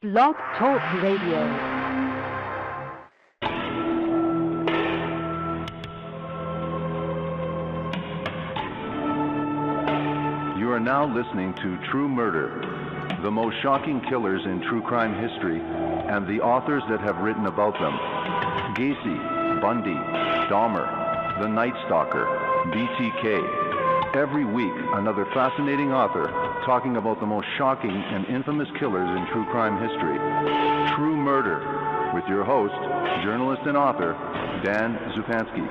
Blog Talk Radio. You are now listening to True Murder, the most shocking killers in true crime history, and the authors that have written about them. Gacy, Bundy, Dahmer, The Night Stalker, BTK. Every week, another fascinating author talking about the most shocking and infamous killers in true crime history. True Murder, with your host, journalist and author, Dan Zupansky.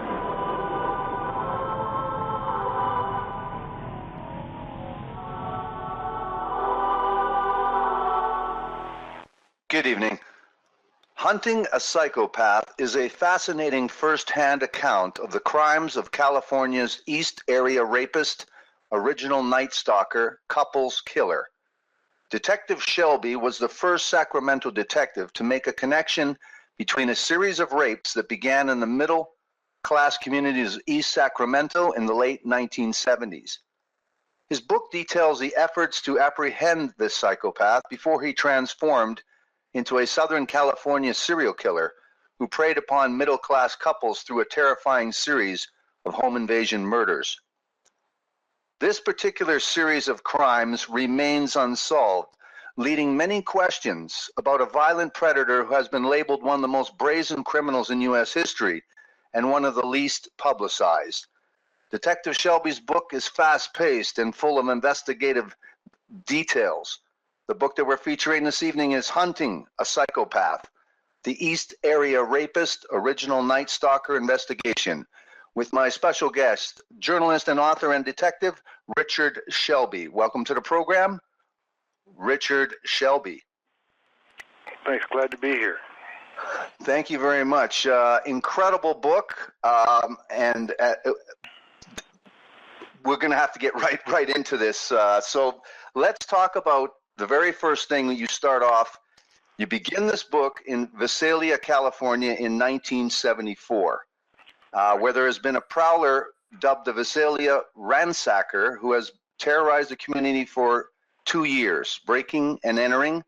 Good evening. Hunting a Psychopath is a fascinating first-hand account of the crimes of California's East Area rapist, original Night Stalker, couples killer. Detective Shelby was the first Sacramento detective to make a connection between a series of rapes that began in the middle-class communities of East Sacramento in the late 1970s. His book details the efforts to apprehend this psychopath before he transformed into a Southern California serial killer who preyed upon middle-class couples through a terrifying series of home invasion murders. This particular series of crimes remains unsolved, leading many questions about a violent predator who has been labeled one of the most brazen criminals in U.S. history and one of the least publicized. Detective Shelby's book is fast-paced and full of investigative details. The book that we're featuring this evening is Hunting a Psychopath, the East Area Rapist, Original Night Stalker Investigation, with my special guest, journalist and author and detective, Richard Shelby. Welcome to the program, Richard Shelby. Thanks, glad to be here. Thank you very much. Incredible book, and we're going to have to get right into this. So let's talk about the very first thing that you start off. You begin this book in Visalia, California in 1974, where there has been a prowler dubbed the Visalia ransacker who has terrorized the community for 2 years, breaking and entering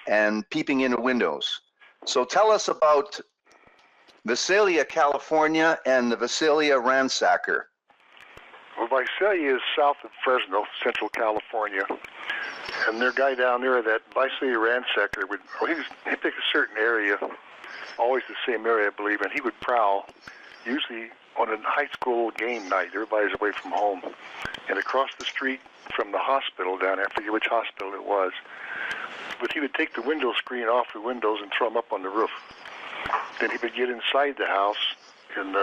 and peeping into windows. So tell us about Visalia, California, and the Visalia ransacker. Well, Visalia is south of Fresno, Central California. And their guy down there, that Visalia ransacker, he'd pick a certain area, always the same area, I believe, and he would prowl, usually on a high school game night. Everybody's away from home. And across the street from the hospital down there, I forget which hospital it was, but he would take the window screen off the windows and throw them up on the roof. Then he would get inside the house, and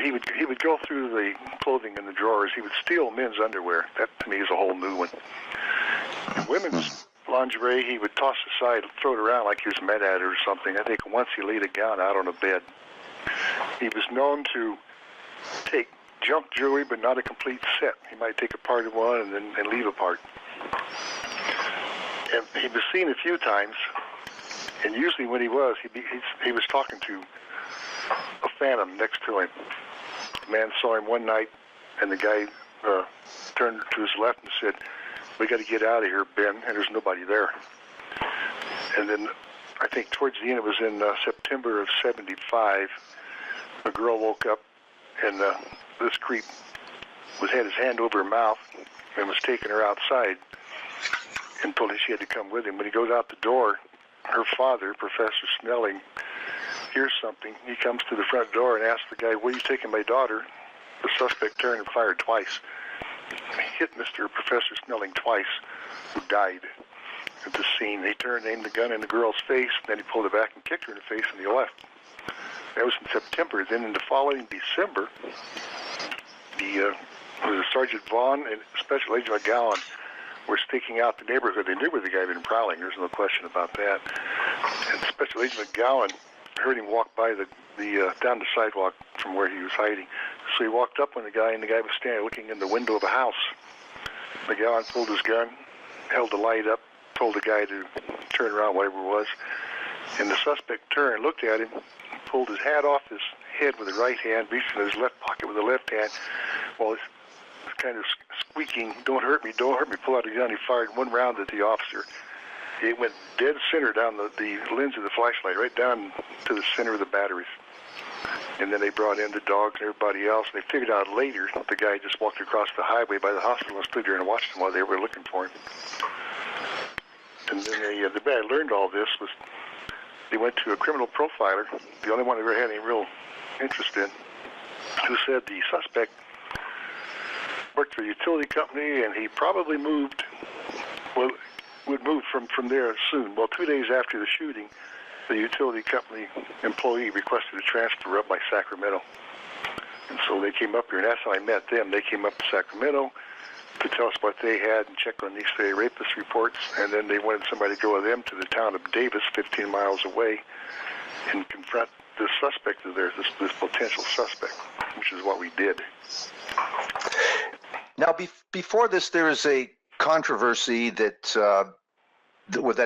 he would go through the clothing in the drawers. He would steal men's underwear. That, to me, is a whole new one. And women's lingerie, he would toss aside, throw it around like he was mad at it or something. I think once he laid a gown out on a bed. He was known to take junk jewelry, but not a complete set. He might take a part of one and leave a part. And he was seen a few times, and usually when he was talking to a phantom next to him. The man saw him one night, and the guy turned to his left and said, "We got to get out of here, Ben," and there's nobody there. And then I think towards the end, it was in September of 75, a girl woke up, and this creep had his hand over her mouth and was taking her outside and told her she had to come with him. When he goes out the door, her father, Professor Snelling, hears something. He comes to the front door and asks the guy, "Where are you taking my daughter?" The suspect turned and fired twice. He hit Mr. Professor Snelling twice, who died at the scene. He turned, aimed the gun in the girl's face, then he pulled it back and kicked her in the face, and he left. That was in September. Then in the following December, Sergeant Vaughn and Special Agent McGowan were staking out the neighborhood. They knew where the guy had been prowling. There's no question about that. And Special Agent McGowan heard him walk by down the sidewalk from where he was hiding. So he walked up on the guy, and the guy was standing looking in the window of a house. McGowan pulled his gun, held the light up, told the guy to turn around, whatever it was. And the suspect turned, looked at him, pulled his hat off his head with the right hand, reached in his left pocket with the left hand, while he's kind of squeaking, "Don't hurt me, don't hurt me," pull out a gun. He fired one round at the officer. It went dead center down the lens of the flashlight, right down to the center of the batteries. And then they brought in the dogs and everybody else. They figured out later the guy just walked across the highway by the hospital and stood there and watched them while they were looking for him. And then the way I learned all this was they went to a criminal profiler, the only one I ever had any real interest in, who said the suspect worked for a utility company and he probably would move from there soon. Well, 2 days after the shooting, the utility company employee requested a transfer up by Sacramento. And so they came up here, and that's how I met them. They came up to Sacramento to tell us what they had and check on these three rapist reports, and then they wanted somebody to go with them to the town of Davis, 15 miles away, and confront this suspect of theirs, this potential suspect, which is what we did. Now, before this, there is a controversy that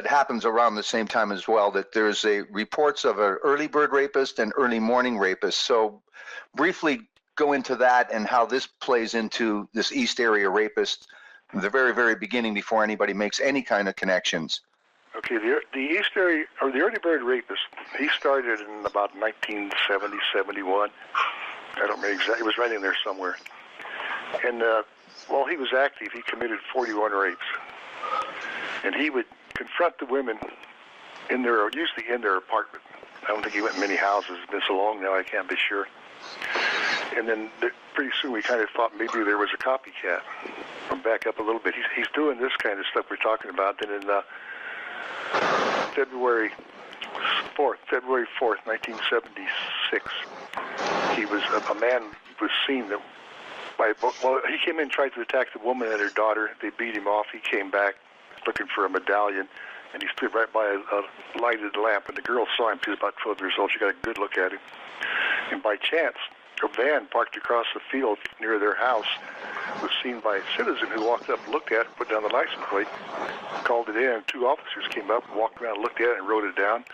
happens around the same time as well, that there's reports of an early bird rapist and early morning rapist. So briefly go into that and how this plays into this East Area rapist from the very, very beginning before anybody makes any kind of connections. Okay, the East Area, or the early bird rapist, he started in about 1970, 71. I don't remember exactly. It was right in there somewhere. And while he was active, he committed 41 rapes. And he would confront the women usually in their apartment. I don't think he went in many houses. It's been so long now, I can't be sure. And then pretty soon we kind of thought maybe there was a copycat. I'll back up a little bit. He's doing this kind of stuff we're talking about. Then in February 4th, 1976, he was a man was seen that he came in and tried to attack the woman and her daughter. They beat him off. He came back looking for a medallion, and he stood right by a lighted lamp, and the girl saw him. She was about 12 years old. She got a good look at him. And by chance, a van parked across the field near their house was seen by a citizen who walked up and looked at it, put down the license plate, called it in, and two officers came up and walked around and looked at it and wrote it down.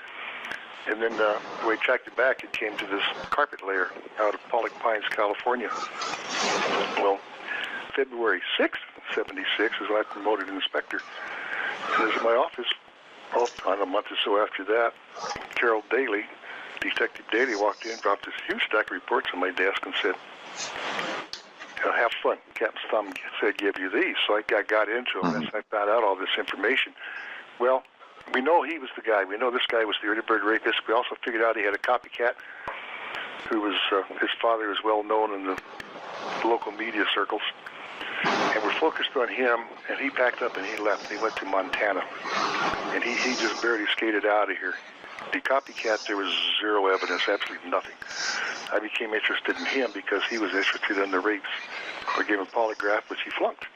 And then when we tracked it back, it came to this carpet layer out of Pollock Pines, California. Well, February 6th, 76 is when I promoted inspector. And it was in my office, a month or so after that, Carol Daly, Detective Daly, walked in, dropped this huge stack of reports on my desk and said, have fun. Captain Thumb said, give you these. So I got into them, and I found out all this information. Well, we know he was the guy. We know this guy was the early bird rapist. We also figured out he had a copycat who was, his father was well known in the local media circles. And we're focused on him, and he packed up and he left. He went to Montana. And he just barely skated out of here. The copycat, there was zero evidence, absolutely nothing. I became interested in him because he was interested in the rapes. I gave him a polygraph, which he flunked.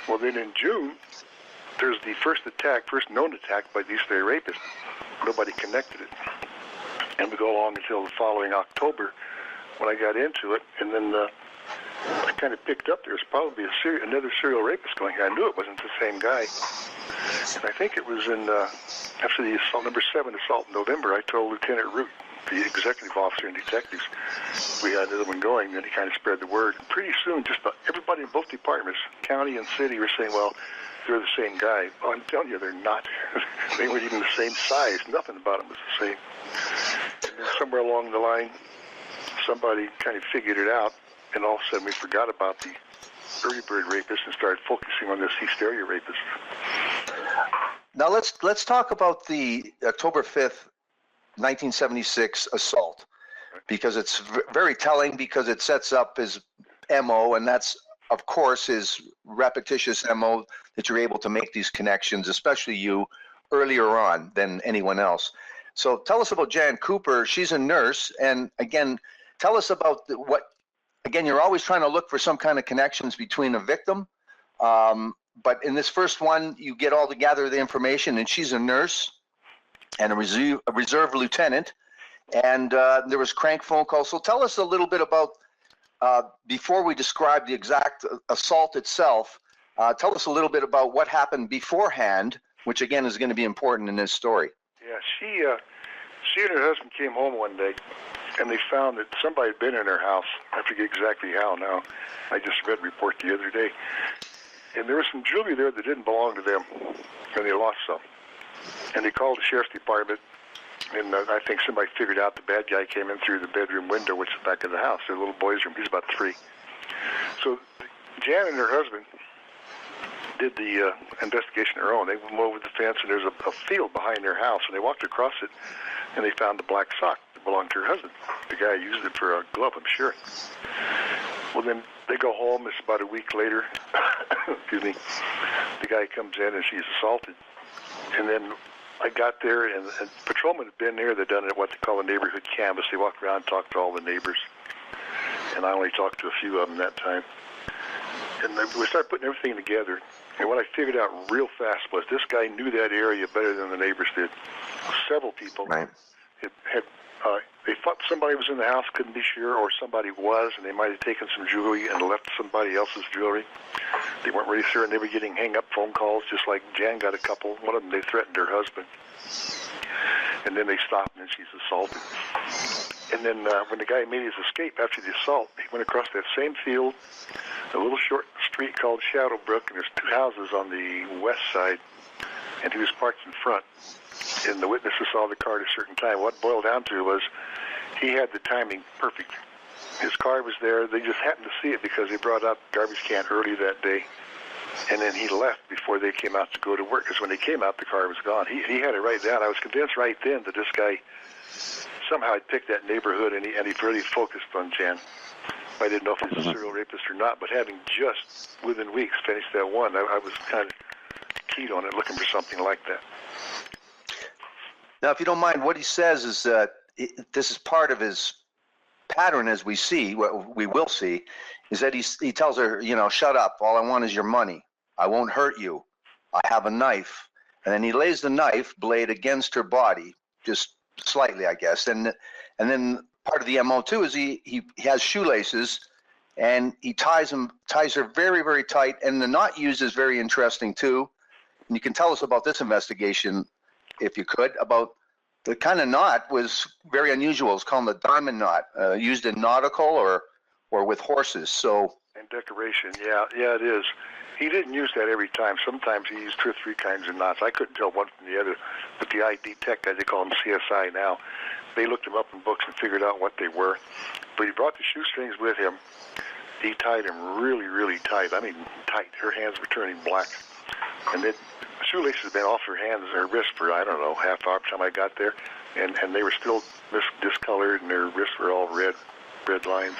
Well, then in June, there's the first known attack by these three rapists. Nobody connected it. And we go along until the following October when I got into it, and then I kind of picked up there's probably another serial rapist going here. I knew it wasn't the same guy. And I think it was in, after the assault, number 7 assault in November, I told Lieutenant Root, the executive officer and detectives, we had another one going, and he kind of spread the word. And pretty soon, just about everybody in both departments, county and city, were saying, well, they're the same guy. Well, I'm telling you, they're not. They weren't even the same size. Nothing about them was the same. And then somewhere along the line, somebody kind of figured it out, and all of a sudden we forgot about the early bird rapist and started focusing on this East Area rapist. Now let's talk about the October 5th, 1976 assault, because it's very telling, because it sets up his MO, and that's, of course, his repetitious MO, that you're able to make these connections, especially you, earlier on than anyone else. So tell us about Jan Cooper. She's a nurse, and again, tell us about again, you're always trying to look for some kind of connections between a victim, but in this first one, you gather the information, and she's a nurse and a reserve lieutenant, and there was crank phone calls. So tell us a little bit about, before we describe the exact assault itself, tell us a little bit about what happened beforehand, which again is going to be important in this story. Yeah, she and her husband came home one day, and they found that somebody had been in her house. I forget exactly how now. I just read a report the other day. And there was some jewelry there that didn't belong to them, and they lost some. And they called the sheriff's department, and I think somebody figured out the bad guy came in through the bedroom window, which is the back of the house, the little boy's room. He's about 3. So Jan and her husband did the investigation on their own. They went over the fence, and there's a field behind their house, and they walked across it, and they found the black sock that belonged to her husband. The guy used it for a glove, I'm sure. Well, then they go home. It's about a week later. Excuse me. The guy comes in, and she's assaulted. And then I got there, and patrolmen had been there. They'd done what they call a neighborhood canvass. They walked around and talked to all the neighbors. And I only talked to a few of them that time. And we started putting everything together. And what I figured out real fast was this guy knew that area better than the neighbors did. Several people they thought somebody was in the house, couldn't be sure, or somebody was, and they might have taken some jewelry and left somebody else's jewelry. They weren't really sure, and they were getting hang-up phone calls, just like Jan got a couple. One of them, they threatened her husband. And then they stopped, and she's assaulted. And then when the guy made his escape after the assault, he went across that same field, a little short street called Shadow Brook, and there's 2 houses on the west side, and he was parked in front. And the witnesses saw the car at a certain time. What boiled down to was he had the timing perfect. His car was there. They just happened to see it because they brought out the garbage can early that day. And then he left before they came out to go to work, because when they came out, the car was gone. He had it right down. I was convinced right then that this guy somehow had picked that neighborhood, and he really focused on Jan. I didn't know if he was a serial rapist or not, but having just within weeks finished that one, I was kind of keyed on it, looking for something like that. Now, if you don't mind, what he says is that this is part of his pattern, as we see, what we will see, is that he tells her, shut up. All I want is your money. I won't hurt you. I have a knife. And then he lays the knife blade against her body, just slightly, I guess. And then part of the MO too is he has shoelaces, and he ties her very, very tight. And the knot used is very interesting too. And you can tell us about this investigation, if you could, about the kind of knot was very unusual. It's called the diamond knot, used in nautical or with horses. So and decoration, yeah, it is. He didn't use that every time. Sometimes he used 2 or 3 kinds of knots. I couldn't tell one from the other, but the ID tech guys, they call them CSI now, they looked them up in books and figured out what they were. But he brought the shoestrings with him. He tied them really, really tight. I mean, tight. Her hands were turning black. And then the shoelaces had been off her hands and her wrists for, I don't know, half hour by the time I got there. And they were still discolored, and their wrists were all red lines.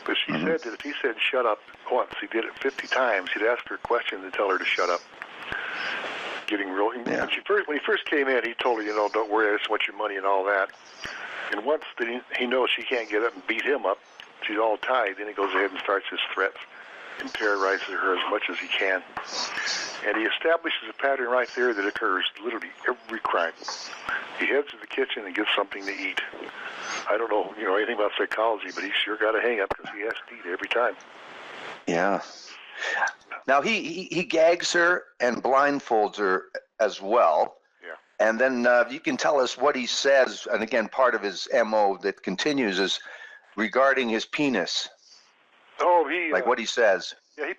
But she said that if he said shut up once, he did it 50 times. He'd ask her a question and tell her to shut up. Getting real. Yeah. When he first came in, he told her, don't worry, I just want your money and all that. And once that he knows she can't get up and beat him up, she's all tied, then he goes ahead and starts his threats and terrorizes her as much as he can. And he establishes a pattern right there that occurs literally every crime. He heads to the kitchen and gets something to eat. I don't know, anything about psychology, but he's sure got a hang up because he has to eat every time. Yeah. Now he gags her and blindfolds her as well. Yeah. And then you can tell us what he says. And again, part of his MO that continues is regarding his penis. Oh, what he says. Yeah, he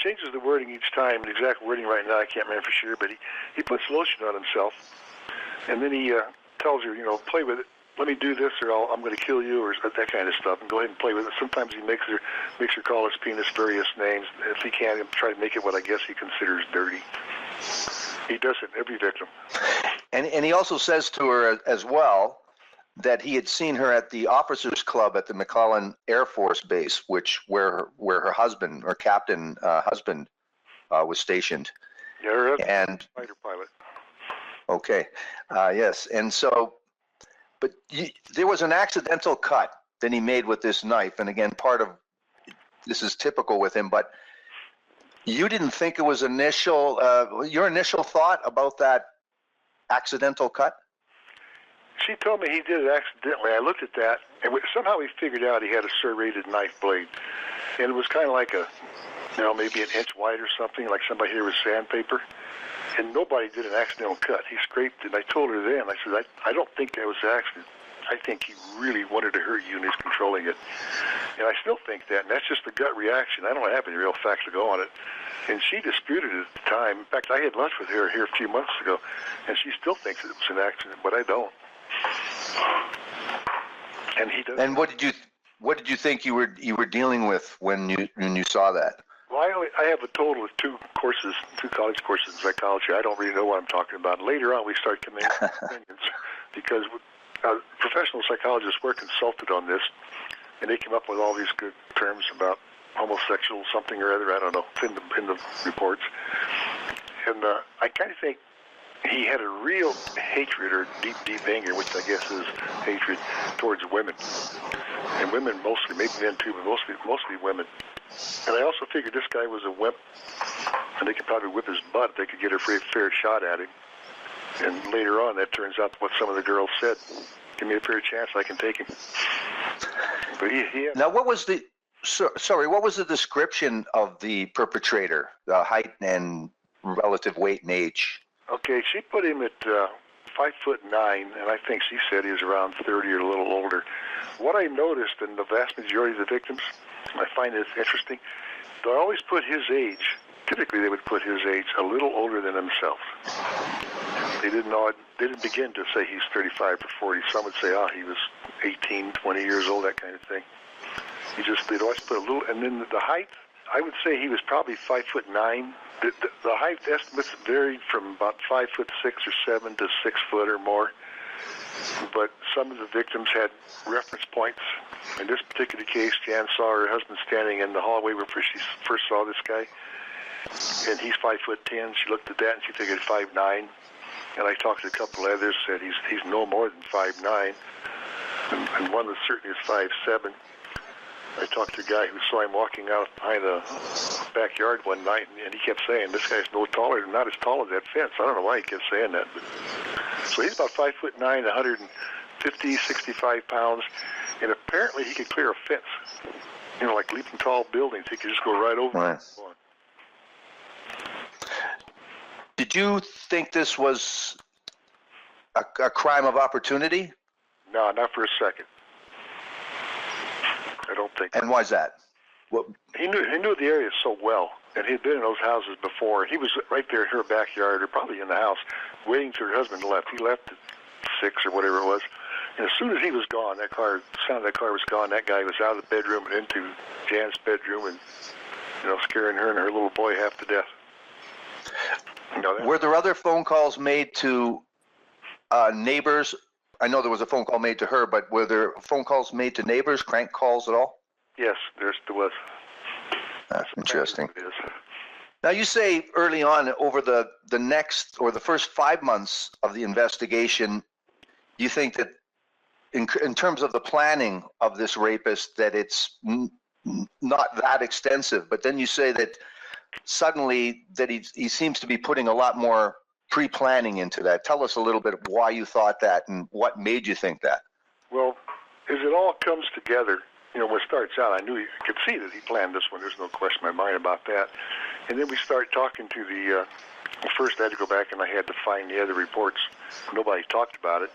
changes the wording each time. The exact wording right now I can't remember for sure, but he puts lotion on himself, and then he tells her, play with it. Let me do this, or I'm going to kill you, or that kind of stuff, and go ahead and play with it. Sometimes he makes her call his penis various names. If he can, he'll try to make it what I guess he considers dirty. He does it every victim. And he also says to her as well that he had seen her at the officers' club at the McClellan Air Force Base, where her husband or captain husband was stationed. Yeah, her husband and was a fighter pilot. Okay, yes, and so, but there was an accidental cut that he made with this knife, and again, part of this is typical with him. But you didn't think it was your initial thought about that accidental cut? She told me he did it accidentally. I looked at that, and somehow we figured out he had a serrated knife blade. And it was kind of like maybe an inch wide or something, like somebody here with sandpaper. And nobody did an accidental cut. He scraped it, and I told her then, I said, I don't think that was an accident. I think he really wanted to hurt you and he's controlling it. And I still think that, and that's just the gut reaction. I don't have any real facts to go on it. And she disputed it at the time. In fact, I had lunch with her here a few months ago, and she still thinks it was an accident, but I don't. And he does. And what did you think you were dealing with when you saw that? Well, I have a total of two college courses in psychology. I don't really know what I'm talking about. Later on, we start coming up with opinions because professional psychologists were consulted on this, and they came up with all these good terms about homosexual something or other. I don't know, in the reports. And I kind of think he had a real hatred or deep anger, which I guess is hatred towards women. And women mostly, maybe men too, but mostly women. And I also figured this guy was a wimp, and they could probably whip his butt if they could get a fair shot at him. And later on, that turns out what some of the girls said. Give me a fair chance, I can take him. But he now, what was the description of the perpetrator, the height and relative weight and age? Okay, she put him at 5'9", and I think she said he was around 30 or a little older. What I noticed in the vast majority of the victims, I find this interesting, they always put his age, typically they would put his age a little older than themselves. They didn't begin to say he's 35 or 40. Some would say, he was 18, 20 years old, that kind of thing. They'd always put a little, and then the height, I would say he was probably 5'9". The height estimates varied from about 5'6" or 7" to 6 foot or more. But some of the victims had reference points. In this particular case, Jan saw her husband standing in the hallway where she first saw this guy, and he's 5'10". She looked at that and she figured 5'9". And I talked to a couple others, said he's no more than 5'9", and one was certainly is 5'7". I talked to a guy who saw him walking out behind the backyard one night, and he kept saying, this guy's not as tall as that fence. I don't know why he kept saying that. But, so he's about 5'9", 150, 65 pounds, and apparently he could clear a fence. You know, like leaping tall buildings, he could just go right over it. Did you think this was a crime of opportunity? No, not for a second. I don't think. And why is that? He knew the area so well, and he'd been in those houses before. He was right there in her backyard, or probably in the house, waiting till her husband left. He left at 6 or whatever it was. And as soon as he was gone, the sound of that car was gone. That guy was out of the bedroom and into Jan's bedroom, and scaring her and her little boy half to death. Were there other phone calls made to neighbors? I know there was a phone call made to her, but were there phone calls made to neighbors, crank calls at all? Yes, there was. That's interesting. Now, you say early on, over the next or the first 5 months of the investigation, you think that in terms of the planning of this rapist, that it's not that extensive. But then you say that suddenly that he seems to be putting a lot more pre-planning into that. Tell us a little bit why you thought that and what made you think that. Well, as it all comes together, when it starts out, I could see that he planned this one. There's no question in my mind about that. And then we start talking to the first I had to go back and I had to find the other reports. Nobody talked about it.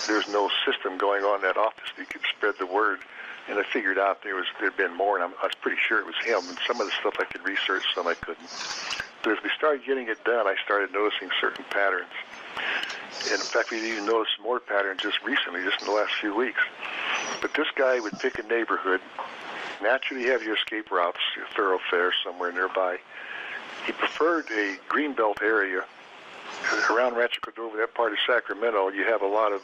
There's no system going on in that office that you could spread the word. And I figured out there'd been more, and I was pretty sure it was him. And some of the stuff I could research, some I couldn't. But as we started getting it done, I started noticing certain patterns. And in fact, we even noticed more patterns just recently, just in the last few weeks. But this guy would pick a neighborhood. Naturally, you have your escape routes, your thoroughfare somewhere nearby. He preferred a Greenbelt area. Around Rancho Cordova, that part of Sacramento, you have a lot of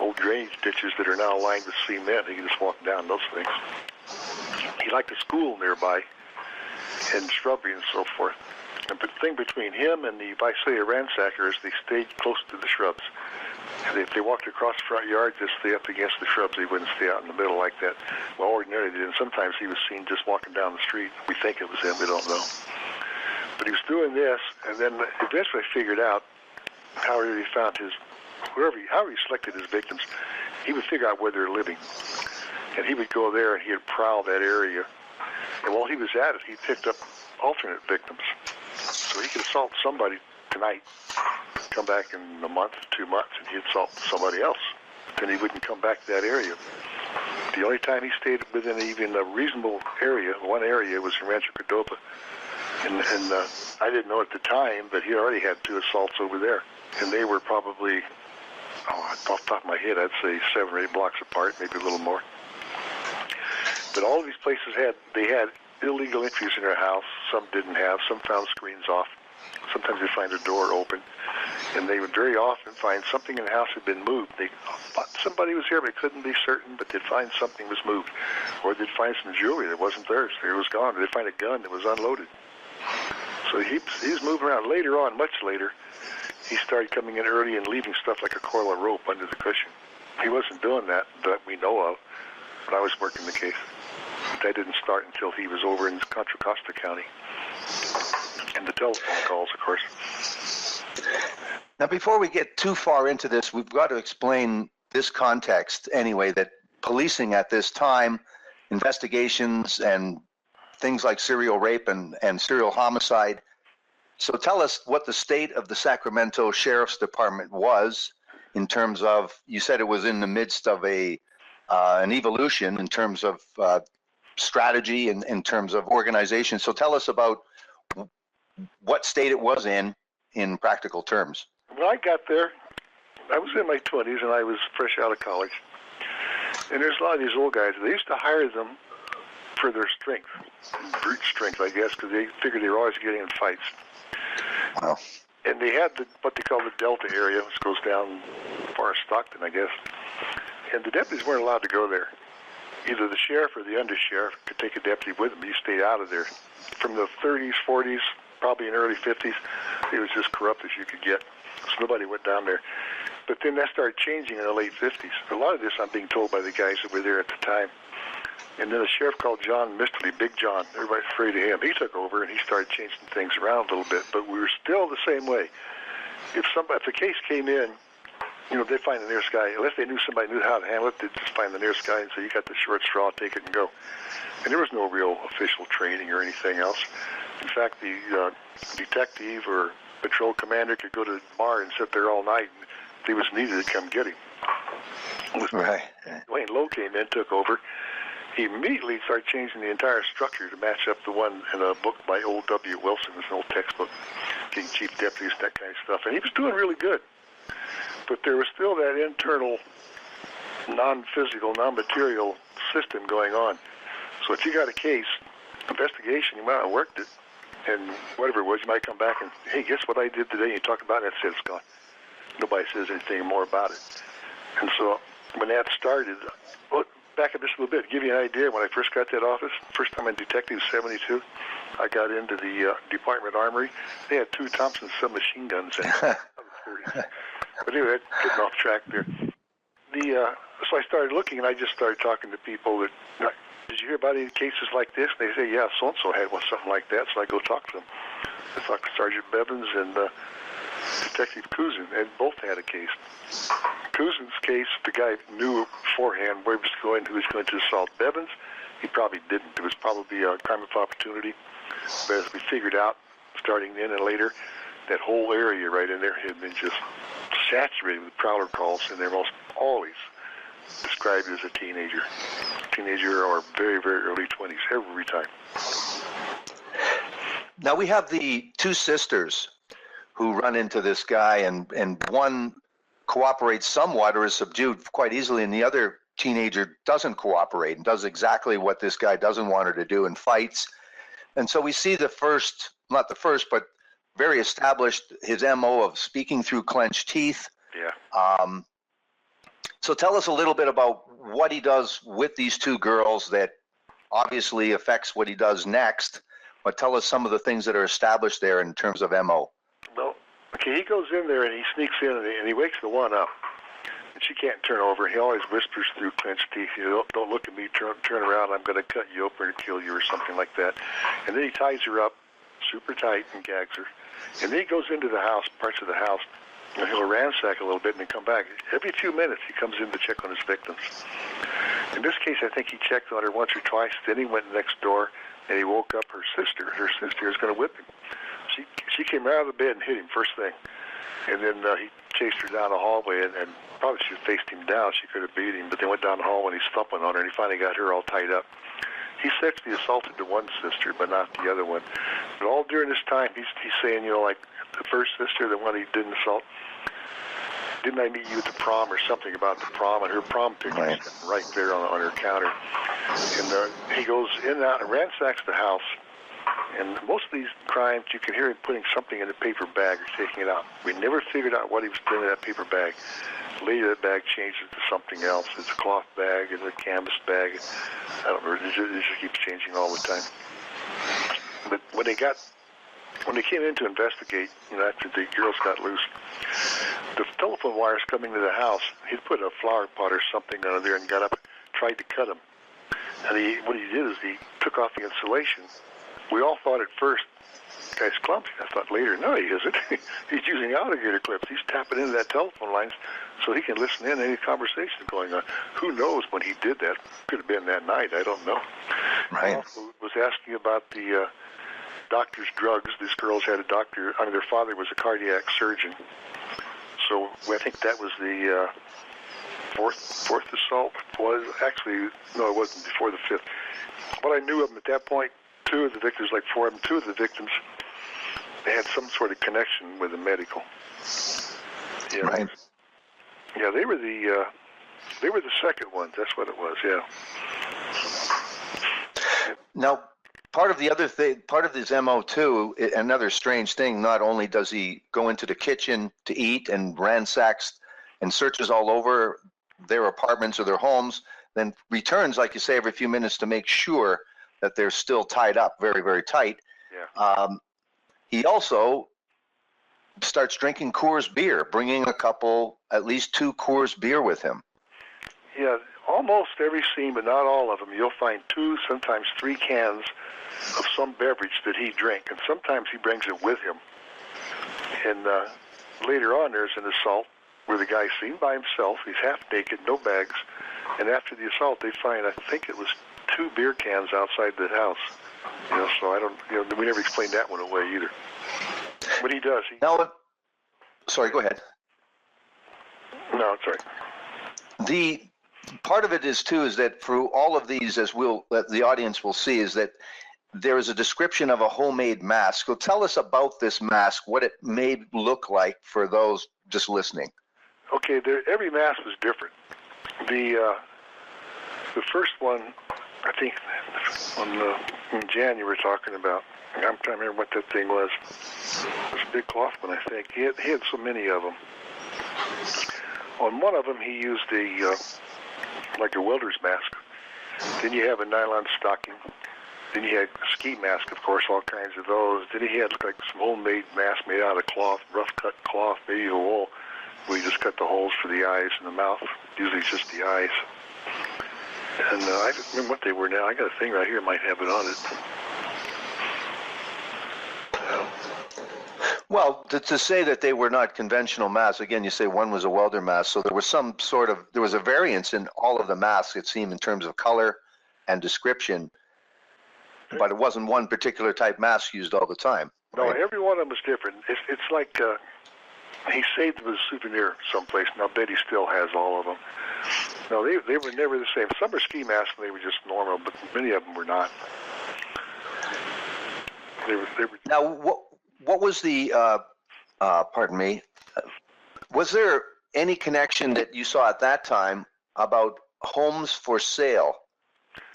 old drainage ditches that are now lined with cement. You can just walk down those things. He liked a school nearby and Shrubbery and so forth. And the thing between him and the Visalia ransacker is they stayed close to the shrubs. And if they walked across the front yard, just stay up against the shrubs. They wouldn't stay out in the middle like that. Well, ordinarily they did. And sometimes he was seen just walking down the street. We think it was him. We don't know. But he was doing this, and then eventually I figured out how he found how he selected his victims. He would figure out where they're living. And he would go there and he would prowl that area. And while he was at it, he picked up alternate victims. So he could assault somebody tonight, come back in a month, 2 months, and he'd assault somebody else then he wouldn't come back to that area. The only time he stayed within even a reasonable area, one area, was in Rancho Cordova. And I didn't know at the time, but he already had 2 assaults over there. And they were probably, off the top of my head, I'd say 7 or 8 blocks apart, maybe a little more. But all of these places had illegal entries in their house. Some didn't have. Some found screens off. Sometimes they find a door open. And they would very often find something in the house had been moved. They thought somebody was here, but couldn't be certain, but they'd find something was moved. Or they'd find some jewelry that wasn't theirs. It was gone. Or they'd find a gun that was unloaded. So he was moving around. Later on, much later, he started coming in early and leaving stuff like a coil of rope under the cushion. He wasn't doing that we know of, but I was working the case. That didn't start until he was over in Contra Costa County. And the telephone calls, of course. Now, before we get too far into this, we've got to explain this context anyway, that policing at this time, investigations and things like serial rape and serial homicide. So tell us what the state of the Sacramento Sheriff's Department was in terms of, you said it was in the midst of an evolution in terms of strategy and in terms of organization. So tell us about what state it was in practical terms. When I got there, I was in my 20s and I was fresh out of college. And there's a lot of these old guys. They used to hire them for their strength, brute strength, I guess, because they figured they were always getting in fights. Wow. And they had what they call the Delta area, which goes down as far as Stockton, I guess. And the deputies weren't allowed to go there. Either the sheriff or the undersheriff could take a deputy with them. You stayed out of there. From the 30s, 40s, probably in early 50s, it was as corrupt as you could get. So nobody went down there. But then that started changing in the late 50s. A lot of this I'm being told by the guys that were there at the time. And then a sheriff called John Misterly, Big John, everybody's afraid of him. He took over and he started changing things around a little bit. But we were still the same way. If the case came in, they'd find the nearest guy. Unless they knew somebody knew how to handle it, they'd just find the nearest guy and say, you got the short straw, take it and go. And there was no real official training or anything else. In fact, the detective or patrol commander could go to the bar and sit there all night, and if he was needed, to come get him. Right. Wayne Lowe came in, took over. He immediately started changing the entire structure to match up the one in a book by old W. Wilson. It's an old textbook, getting chief deputies, that kind of stuff. And he was doing really good. But there was still that internal, non-physical, non-material system going on. So if you got a case, investigation, you might have worked it, and whatever it was, you might come back and, hey, guess what I did today? And you talk about it, that's it, it's gone. Nobody says anything more about it. And so when that started, back up just a little bit, to give you an idea, when I first got to that office, first time in Detective 72, I got into the Department Armory. They had 2 Thompson submachine guns in it. But anyway, getting off track there. So I started looking, and I just started talking to people that, did you hear about any cases like this? And they say, yeah, so-and-so had something like that. So I go talk to them. I talked to Sergeant Bevins and Detective Cousin, and both had a case. Cousin's case, the guy knew beforehand where he was going, who was going to assault Bevins. He probably didn't. It was probably a crime of opportunity. But as we figured out, starting then and later, that whole area right in there had been just saturated with Prowler calls, and they're almost always described as a teenager or very, very early 20s, every time. Now we have the 2 sisters who run into this guy, and one cooperates somewhat or is subdued quite easily, and the other teenager doesn't cooperate and does exactly what this guy doesn't want her to do and fights. And so we see not the first, but very established, his MO of speaking through clenched teeth. Yeah. So tell us a little bit about what he does with these 2 girls that obviously affects what he does next, but tell us some of the things that are established there in terms of MO. Well, okay, he goes in there and he sneaks in and he wakes the one up. And she can't turn over. He always whispers through clenched teeth, don't look at me, turn around, I'm going to cut you open or kill you or something like that. And then he ties her up super tight and gags her. And then he goes into the house, parts of the house, and he'll ransack a little bit and then come back. Every few minutes he comes in to check on his victims. In this case, I think he checked on her once or twice. Then he went next door and he woke up her sister. Her sister is going to whip him. She came out of the bed and hit him first thing. And then he chased her down the hallway, and probably should have faced him down. She could have beat him, but they went down the hall and he's thumping on her, and he finally got her all tied up. He sexually assaulted the one sister, but not the other one. But all during this time, he's saying, like the first sister, the one he didn't assault, didn't I meet you at the prom or something about the prom, and her prom picture right there on her counter. And he goes in and out and ransacks the house. And most of these crimes, you can hear him putting something in a paper bag or taking it out. We never figured out what he was putting in that paper bag. Later, that bag changes to something else. It's a cloth bag, it's a canvas bag. I don't remember. It just keeps changing all the time. But when they came in to investigate, after the girls got loose, the telephone wires coming to the house, he'd put a flower pot or something under there and got up, tried to cut them. And what he did is he took off the insulation. We all thought at first, the guy's clumsy. I thought later, no, he isn't. He's using alligator clips. He's tapping into that telephone lines so he can listen in any conversation going on. Who knows when he did that? Could have been that night. I don't know. Right. He also was asking about the doctor's drugs. These girls had a doctor. Their father was a cardiac surgeon. So I think that was the fourth assault. Was actually, no, it wasn't before the fifth. What I knew of them at that point, two of the victims, they had some sort of connection with the medical. Yeah. Right. Yeah, they were the second ones. That's what it was. Yeah. Now, part of this MO too, another strange thing. Not only does he go into the kitchen to eat and ransacks and searches all over their apartments or their homes, then returns, like you say, every few minutes to make sure that they're still tied up very, very tight. Yeah. He also starts drinking Coors beer, bringing at least 2 Coors beer with him. Yeah, almost every scene, but not all of them, you'll find 2, sometimes 3 cans of some beverage that he drank, and sometimes he brings it with him. And later on, there's an assault where the guy's seen by himself. He's half naked, no bags, and after the assault, they find, I think it was 2 beer cans outside the house. So I don't, we never explained that one away either. But he does. Sorry, go ahead. No, it's all right. The part of it is that through all of these, as the audience will see, is that there is a description of a homemade mask. So tell us about this mask, what it may look like for those just listening. Okay, every mask was different. The first one, I think, in Jan you were talking about. I'm trying to remember what that thing was. It was a big cloth one, I think. He had so many of them. On one of them, he used like a welder's mask. Then you have a nylon stocking. Then you had a ski mask, of course, all kinds of those. Then he had like some homemade mask made out of cloth, rough cut cloth, maybe a wool, where you just cut the holes for the eyes and the mouth. Usually it's just the eyes. And I don't remember what they were now. I got a thing right here, might have it on it. Well, to say that they were not conventional masks, again, you say one was a welder mask, so there was there was a variance in all of the masks, it seemed, in terms of color and description, but it wasn't one particular type mask used all the time. No, right? Every one of them was different. It's like he saved them as a souvenir someplace, and I'll bet he still has all of them. No, they were never the same. Some are ski masks, and they were just normal, but many of them were not. They were. Now, what was the, pardon me, was there any connection that you saw at that time about homes for sale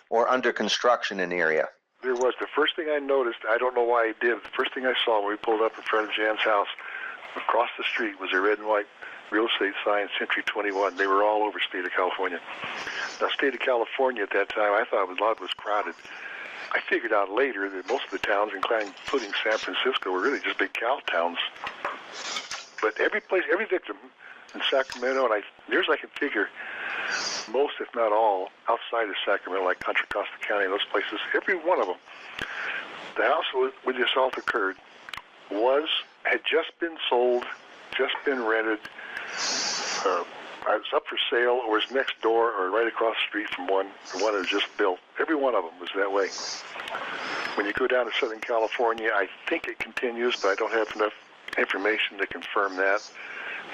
or under construction in the area? There was. The first thing I noticed, I don't know why I did, the first thing I saw when we pulled up in front of Jan's house, across the street was a red and white real estate sign, Century 21. They were all over state of California. Now, state of California at that time, I thought a lot was crowded. I figured out later that most of the towns, including San Francisco, were really just big cow towns. But every victim in Sacramento, and near as I can figure, most, if not all, outside of Sacramento, like Contra Costa County and those places, every one of them, the house where the assault occurred had just been sold, just been rented, it was up for sale, or was next door or right across the street from one that was just built. Every one of them was that way. When you go down to Southern California, I think it continues, but I don't have enough information to confirm that.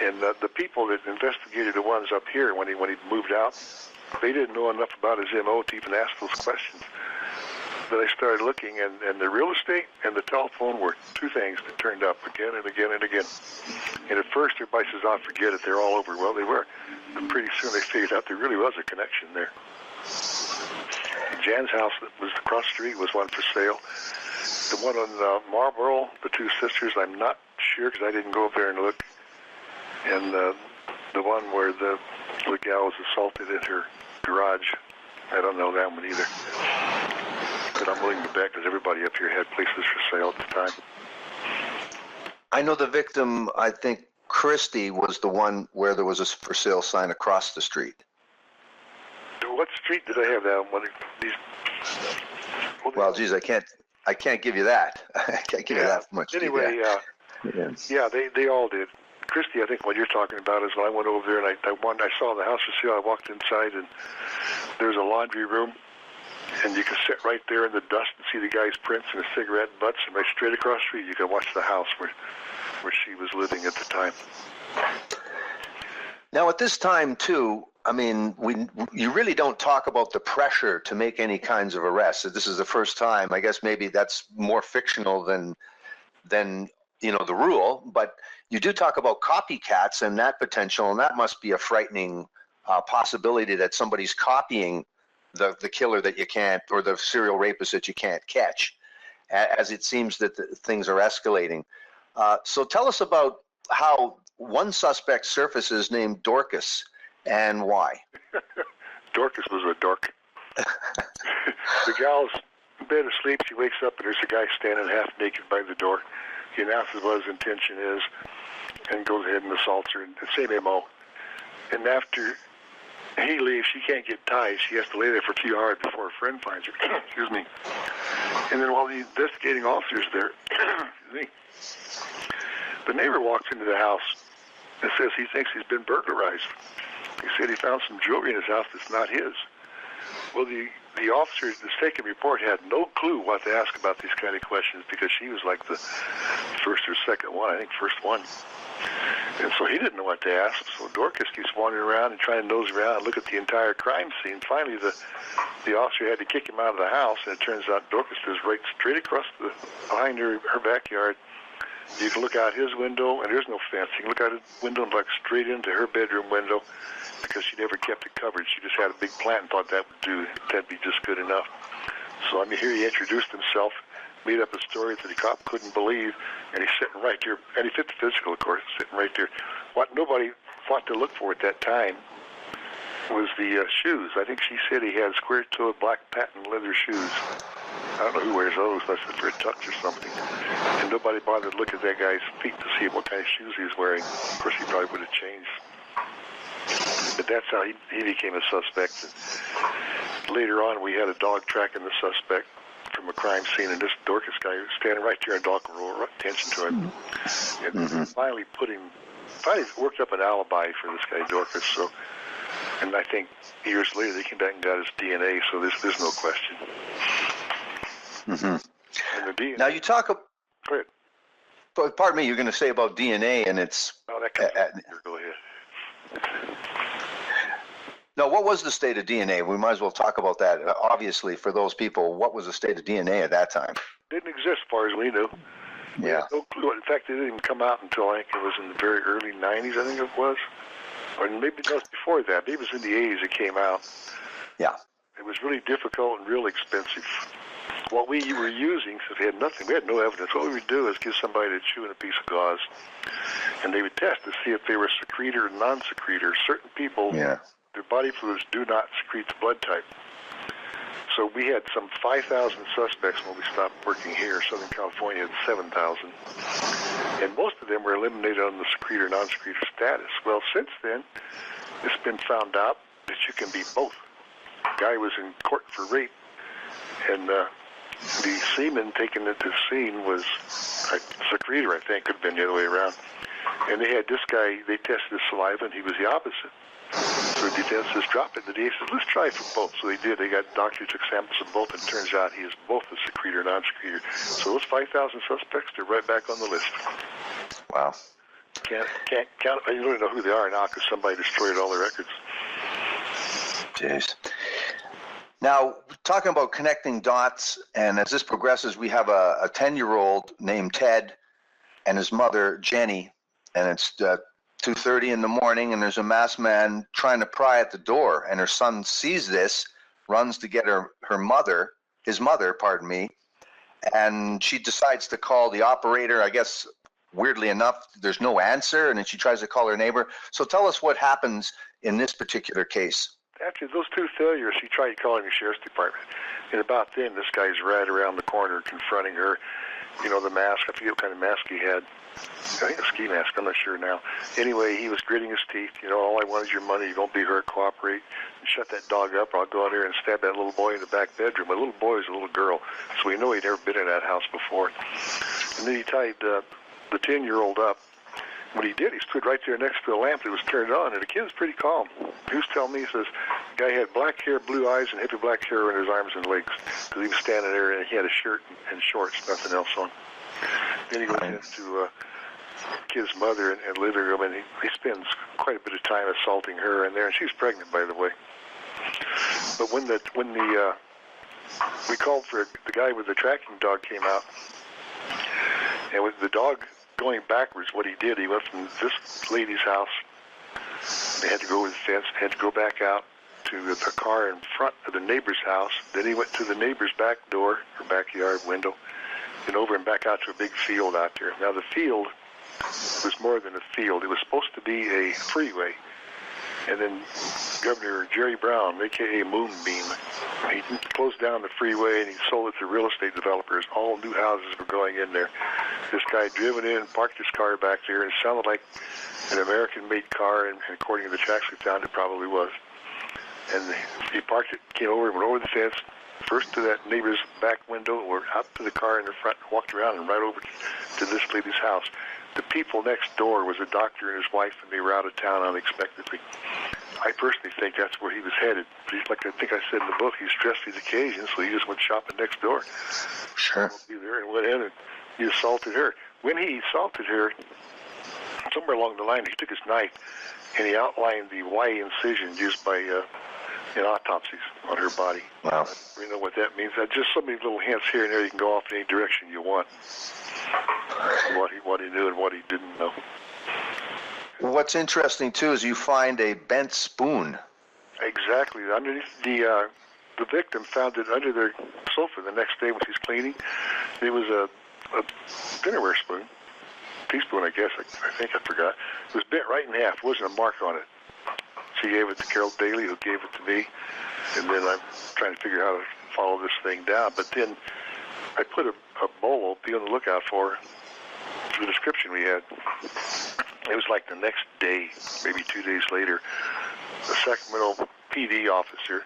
And the people that investigated the ones up here when he moved out, they didn't know enough about his MO to even ask those questions. But I started looking, and the real estate and the telephone were two things that turned up again and again and again. And at first, everybody says, "Oh, forget it, they're all over." Well, they were. But pretty soon they figured out there really was a connection there. Jan's house that was across the street was one for sale. The one on Marlboro, the two sisters, I'm not sure because I didn't go up there and look. And the one where the gal was assaulted in her garage, I don't know that one either. But I'm willing to bet because everybody up here had places for sale at the time. I know the victim, I think Christie was the one where there was a for sale sign across the street. What street did I have that on? Well, geez, I can't give you that. I can't give you that much. Anyway, yeah, they all did. Christie, I think what you're talking about is when I went over there and I saw the house for sale. I walked inside and there's a laundry room, and you can sit right there in the dust and see the guy's prints and his cigarette butts, and right straight across the street you can watch the house where she was living at the time. Now, at this time, too, I mean, you really don't talk about the pressure to make any kinds of arrests. This is the first time. I guess maybe that's more fictional than the rule. But you do talk about copycats and that potential, and that must be a frightening possibility that somebody's copying the killer that you can't, or the serial rapist that you can't catch, as it seems that things are escalating. So tell us about how one suspect surfaces named Dorcas, and why. Dorcas was a dork. The gal's in bed asleep. She wakes up and there's a guy standing half naked by the door. He announces what his intention is and goes ahead and assaults her. The same MO. And after he leaves, she can't get tied. She has to lay there for a few hours before her friend finds her. Excuse me. And then while the investigating officer's there, the neighbor walks into the house and says he thinks he's been burglarized. He said he found some jewelry in his house that's not his. Well, the officer that's taking report had no clue what to ask about these kind of questions because she was like the first or second one, I think first one. And so he didn't know what to ask. So Dorcas keeps wandering around and trying to nose around and look at the entire crime scene. Finally, the officer had to kick him out of the house, and it turns out Dorcas is right straight across behind her backyard. You can look out his window, and there's no fence. You can look out his window and look straight into her bedroom window because she never kept it covered. She just had a big plant and thought that'd be just good enough. So, I mean, here he introduced himself, made up a story that the cop couldn't believe, and he's sitting right there. And he fit the physical, of course, sitting right there. What nobody thought to look for at that time was the shoes. I think she said he had square-toed black patent leather shoes. I don't know who wears those, unless it's for a tux or something. And nobody bothered to look at that guy's feet to see what kind of shoes he was wearing. Of course, he probably would have changed. But that's how he became a suspect. And later on, we had a dog tracking the suspect from a crime scene, and this Dorcas guy was standing right there, and dog rolled attention to him. And finally worked up an alibi for this guy Dorcas. So, and I think years later they came back and got his DNA. So there's no question. And the DNA. Now you talk. Go ahead. Pardon me. You're going to say about DNA, and it's. Oh, that comes go ahead. No, what was the state of DNA? We might as well talk about that. Obviously, for those people, what was the state of DNA at that time? Didn't exist, as far as we knew. We had no clue. In fact, it didn't even come out until I think it was in the very early 90s, I think it was. Or maybe it was before that. Maybe it was in the 80s it came out. Yeah. It was really difficult and real expensive. What we were using, since we had nothing, we had no evidence, what we would do is give somebody to chew in a piece of gauze, and they would test to see if they were secretor or non-secretor. Certain people, their body fluids do not secrete the blood type. So we had some 5,000 suspects when we stopped working here. Southern California had 7,000. And most of them were eliminated on the secretor, non-secretor status. Well, since then, it's been found out that you can be both. A guy was in court for rape, and the semen taken at the scene was a secretor, I think. Could have been the other way around. And they had this guy, they tested his saliva, and he was the opposite. So the defense says, drop it. The DA says, let's try for both. So they did. They got doctors took samples of both, and it turns out he is both a secretor and non-secretor. So those 5,000 suspects, they're right back on the list. Wow. Can't count. You don't even know who they are now because somebody destroyed all the records. Jeez. Now, talking about connecting dots, and as this progresses, we have a 10-year-old named Ted and his mother, Jenny, and it's 2:30 in the morning, and there's a masked man trying to pry at the door, and her son sees this, runs to get his mother, and she decides to call the operator. I guess, weirdly enough, there's no answer, and then she tries to call her neighbor. So tell us what happens in this particular case. After those two failures, he tried calling the sheriff's department. And about then, this guy's right around the corner confronting her. You know, the mask, I forget what kind of mask he had. I think a ski mask, I'm not sure now. Anyway, he was gritting his teeth. You know, all I want is your money. You don't be hurt, cooperate. And shut that dog up, or I'll go out there and stab that little boy in the back bedroom. The little boy is a little girl, so we know he'd never been in that house before. And then he tied the 10-year-old up. What he did, he stood right there next to the lamp that was turned on, and the kid was pretty calm. He was telling me, he says, the guy had black hair, blue eyes, and heavy black hair in his arms and legs. Because he was standing there, and he had a shirt and shorts, nothing else on. Then he goes into the kid's mother and living room, and he spends quite a bit of time assaulting her in there, and she's pregnant, by the way. But when we called for the guy with the tracking dog came out, and with the dog going backwards, what he did, he went from this lady's house. They had to go over the fence, had to go back out to the car in front of the neighbor's house. Then he went to the neighbor's back door, or backyard window, and over and back out to a big field out there. Now, the field was more than a field. It was supposed to be a freeway. And then Governor Jerry Brown, a.k.a. Moonbeam, he closed down the freeway and he sold it to real estate developers. All new houses were going in there. This guy driven in, parked his car back there, and it sounded like an American-made car, and according to the tracks we found, it probably was. And he parked it, came over, went over the fence, first to that neighbor's back window, or out to the car in the front, walked around and right over to this lady's house. The people next door was a doctor and his wife, and they were out of town unexpectedly. I personally think that's where he was headed. But he's, like I think I said in the book, he's stressed these occasions, so he just went shopping next door. Sure. Be there and went in and he assaulted her. When he assaulted her, somewhere along the line, he took his knife and he outlined the Y incision used by in autopsies on her body. Wow. We know what that means. Just so many little hints here and there. You can go off in any direction you want. What he knew and what he didn't know. What's interesting too is you find a bent spoon. Exactly. Underneath the victim found it under their sofa the next day when she's cleaning. It was a dinnerware spoon, teaspoon, I guess. I think I forgot. It was bent right in half. There wasn't a mark on it. She gave it to Carol Daly, who gave it to me, and then I'm trying to figure out how to follow this thing down. But then I put a bolo, be on the lookout for the description we had. It was like the next day, maybe 2 days later, the Sacramento PD officer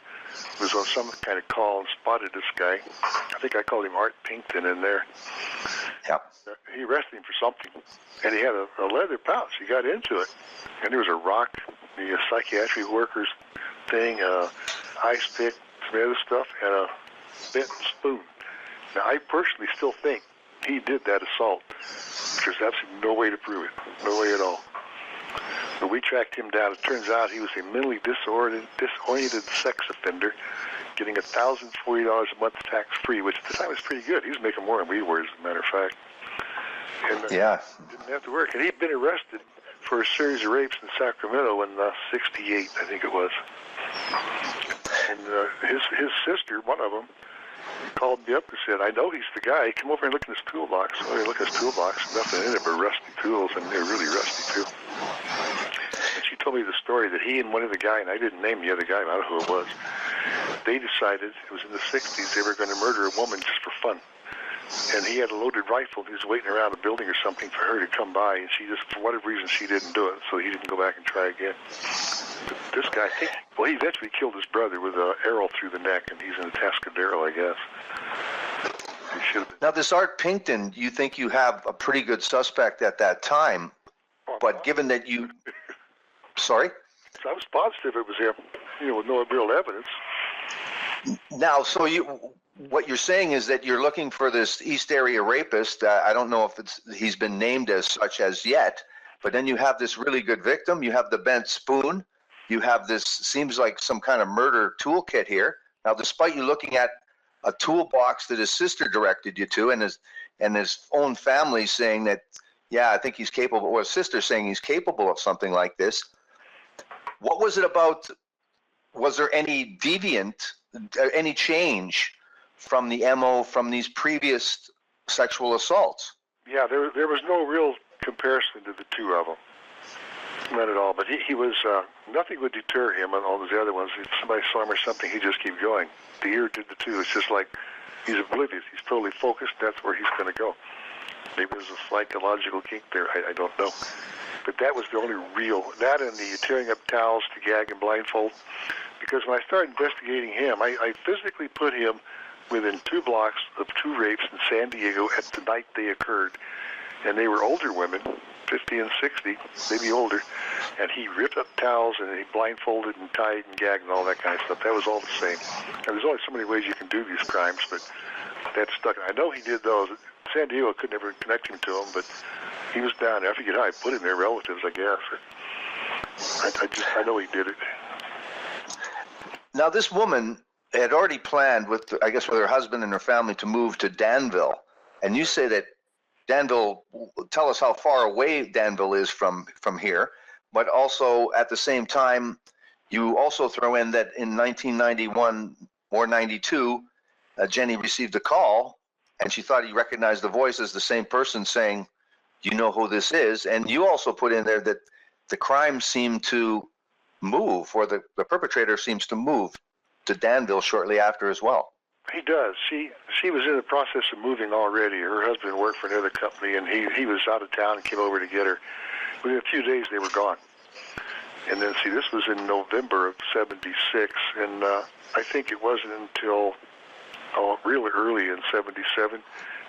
was on some kind of call and spotted this guy. I think I called him Art Pinkton in there. Yeah. He arrested him for something, and he had a leather pouch. He got into it, and there was a rock, the psychiatric workers thing, ice pick, some other stuff, and a bent spoon. Now, I personally still think he did that assault. There's absolutely no way to prove it. No way at all. But we tracked him down. It turns out he was a mentally disoriented sex offender getting $1,040 a month tax-free, which at the time was pretty good. He was making more than we were, as a matter of fact. And, yeah. Didn't have to work. And he'd been arrested for a series of rapes in Sacramento in '68, I think it was. And his sister, one of them, called me up and said, I know he's the guy. Come over and look in his toolbox. So I look at his toolbox. Nothing in it but rusty tools, and they're really rusty, too. And she told me the story that he and one of the guy, and I didn't name the other guy, I don't know who it was, they decided, it was in the 60s, they were going to murder a woman just for fun. And he had a loaded rifle. He was waiting around a building or something for her to come by, and she just, for whatever reason, she didn't do it, so he didn't go back and try again. But this guy, I think, well, he eventually killed his brother with an arrow through the neck, and he's in a Tascadero, I guess. He should have been. Now, this Art Pinkton, you think you have a pretty good suspect at that time, but given that you... Sorry? So I was positive it was him, with no real evidence. Now, so what you're saying is that you're looking for this East Area rapist. I don't know if he's been named as such as yet, But then you have this really good victim. You have the bent spoon. You have this, seems like some kind of murder toolkit here. Now, despite you looking at a toolbox that his sister directed you to, and his own family saying that, yeah, I think he's capable, or his sister saying he's capable of something like this. What was it about? Was there any deviant, any change from the MO from these previous sexual assaults? Yeah, there was no real comparison to the two of them. Not at all. But he was, nothing would deter him on all those other ones. If somebody saw him or something, he'd just keep going. The ear did the two. It's just like he's oblivious. He's totally focused. That's where he's going to go. Maybe there's a psychological kink there. I don't know. But that was the only real, that and the tearing up towels to gag and blindfold. Because when I started investigating him, I physically put him within 2 blocks of 2 rapes in San Diego at the night they occurred. And they were older women, 50 and 60, maybe older. And he ripped up towels and he blindfolded and tied and gagged and all that kind of stuff. That was all the same. And there's only so many ways you can do these crimes, but that stuck. I know he did those. San Diego could never connect him to them, but he was down there. I forget how I put him there, relatives, I guess. I know he did it. Now, this woman had already planned with, I guess, with her husband and her family to move to Danville. And you say that Danville, tell us how far away Danville is from here, but also at the same time, you also throw in that in 1991 or 92, Jenny received a call and she thought he recognized the voice as the same person saying, you know who this is. And you also put in there that the crime seemed to move, or the perpetrator seems to move to Danville shortly after as well. He does. She was in the process of moving already. Her husband worked for another company, and he was out of town and came over to get her. Within a few days, they were gone. And then, see, this was in November of '76, and I think it wasn't until really early in '77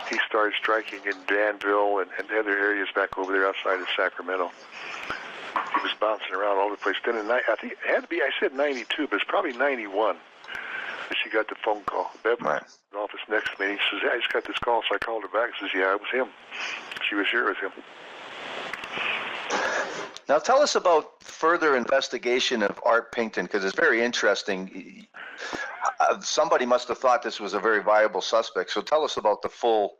he started striking in Danville and other areas back over there outside of Sacramento. He was bouncing around all over the place. Then I think it had to be, I said 92, but it's probably 91 that she got the phone call. Bevan was in the office next to me. He says, I just got this call, so I called her back. He says, yeah, it was him. She was sure it was him. Now tell us about further investigation of Art Pinkton, because it's very interesting. Somebody must have thought this was a very viable suspect. So tell us about the full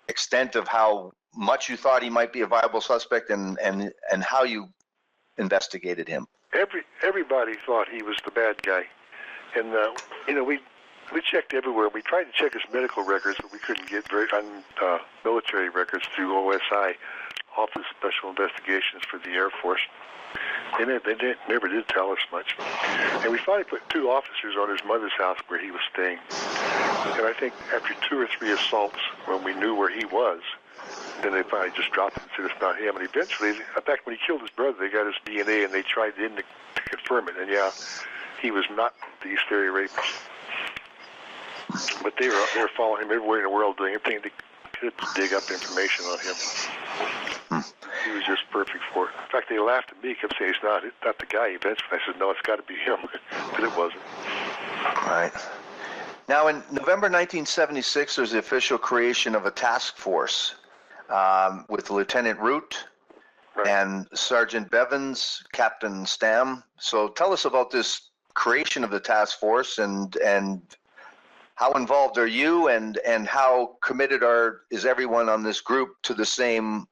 extent of how much you thought he might be a viable suspect and how you investigated him. Everybody thought he was the bad guy. And, we checked everywhere. We tried to check his medical records, but we couldn't get military records through OSI, Office of Special Investigations for the Air Force. They never did tell us much. And we finally put 2 officers on his mother's house where he was staying. And I think after 2 or 3 assaults, when we knew where he was, then they finally just dropped him and said it's not him. And eventually, in fact, when he killed his brother, they got his DNA and they tried to confirm it. And yeah, he was not the East Area rapist. But they were following him everywhere in the world, doing everything they could to dig up information on him. He was just perfect for it. In fact, they laughed at me, kept saying it's not the guy. Eventually, I said, no, it's got to be him. But it wasn't. Right. Now, in November 1976, there's the official creation of a task force with Lieutenant Root and Sergeant Bevins, Captain Stam. So tell us about this creation of the task force and how involved are you and how committed is everyone on this group to the same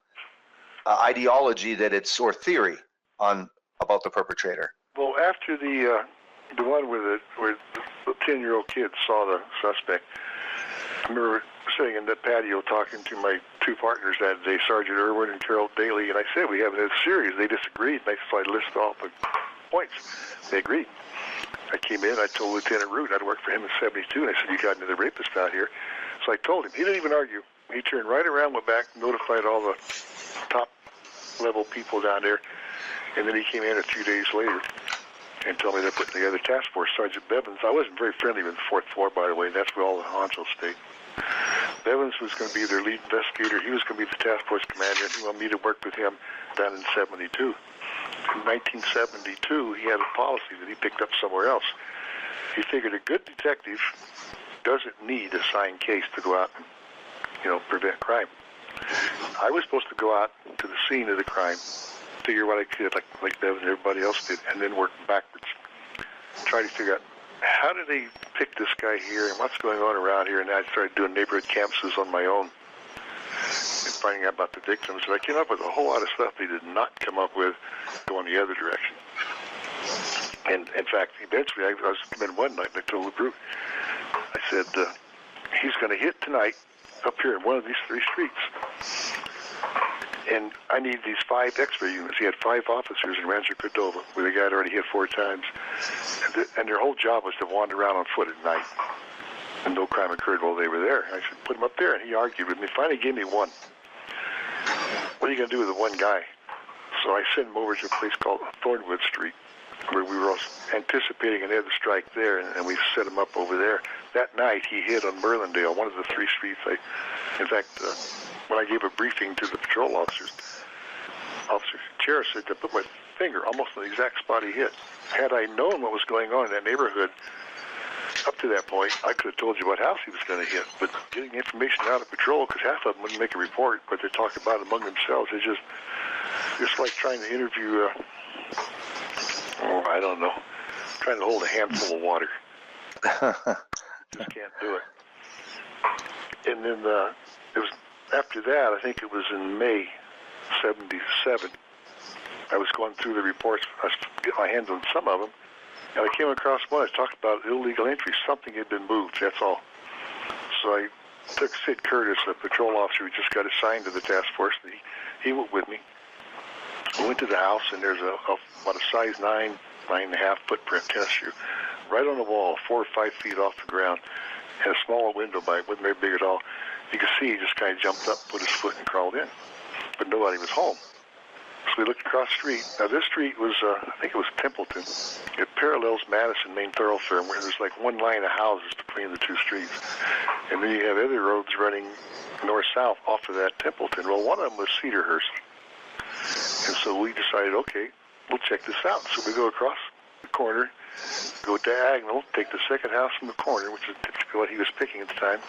ideology that it's, or theory about the perpetrator? Well, after the one where the 10-year-old kid saw the suspect, I remember sitting in the patio talking to my 2 partners that day, Sergeant Irwin and Carol Daly, and I said, we haven't had a series. They disagreed, and so I listed off the points. They agreed. I came in, I told Lieutenant Root I'd worked for him in '72, and I said, you got another rapist out here. So I told him. He didn't even argue. He turned right around, went back, notified all the top-level people down there, and then he came in a few days later and told me they're putting together a task force. Sergeant Bevins, I wasn't very friendly with the 4th floor, by the way, and that's where all the honchos stayed. Bevins was going to be their lead investigator. He was going to be the task force commander, and he wanted me to work with him down in '72. In 1972, he had a policy that he picked up somewhere else. He figured a good detective doesn't need a signed case to go out and, prevent crime. I was supposed to go out to the scene of the crime figure what I could, like Bev and everybody else did, and then work backwards. Try to figure out how did they pick this guy here and what's going on around here. And I started doing neighborhood canvases on my own and finding out about the victims. And I came up with a whole lot of stuff they did not come up with going the other direction. And in fact, eventually I was in one night and I told Brook, I said, he's going to hit tonight up here in one of these 3 streets. And I need these 5 X-ray units. He had 5 officers in Rancho Cordova, where the guy had already hit 4 times. And their whole job was to wander around on foot at night. And no crime occurred while they were there. I said, put him up there. And he argued with me. Finally gave me one. What are you going to do with the one guy? So I sent him over to a place called Thornwood Street, where we were anticipating another strike there, and we set him up over there. That night, he hit on Merlandale, one of the 3 streets. In fact, when I gave a briefing to the patrol officers, Officer Chair said to put my finger almost on the exact spot he hit. Had I known what was going on in that neighborhood up to that point, I could have told you what house he was going to hit. But getting information out of patrol, because half of them wouldn't make a report, but they talk about it among themselves. It's just like trying to interview, I don't know, trying to hold a handful of water. Just can't do it. And then it was after that, I think it was in May '77, I was going through the reports. I get my hands on some of them, and I came across one. I talked about illegal entry. Something had been moved, that's all. So I took Sid Curtis, a patrol officer who just got assigned to the task force. He went with me. I went to the house, and there's about a size 9, 9.5 footprint tennis shoe right on the wall, 4 or 5 feet off the ground, and a small window by it. Wasn't very big at all. You could see he just kind of jumped up, put his foot, and crawled in. But nobody was home. So we looked across the street. Now, this street was, I think it was Templeton. It parallels Madison Main Thoroughfare, where there's like one line of houses between the 2 streets. And then you have other roads running north-south off of that Templeton. Well, one of them was Cedarhurst. And so we decided, okay, we'll check this out. So we go across the corner, go diagonal, take the second house from the corner, which is typically what he was picking at the time.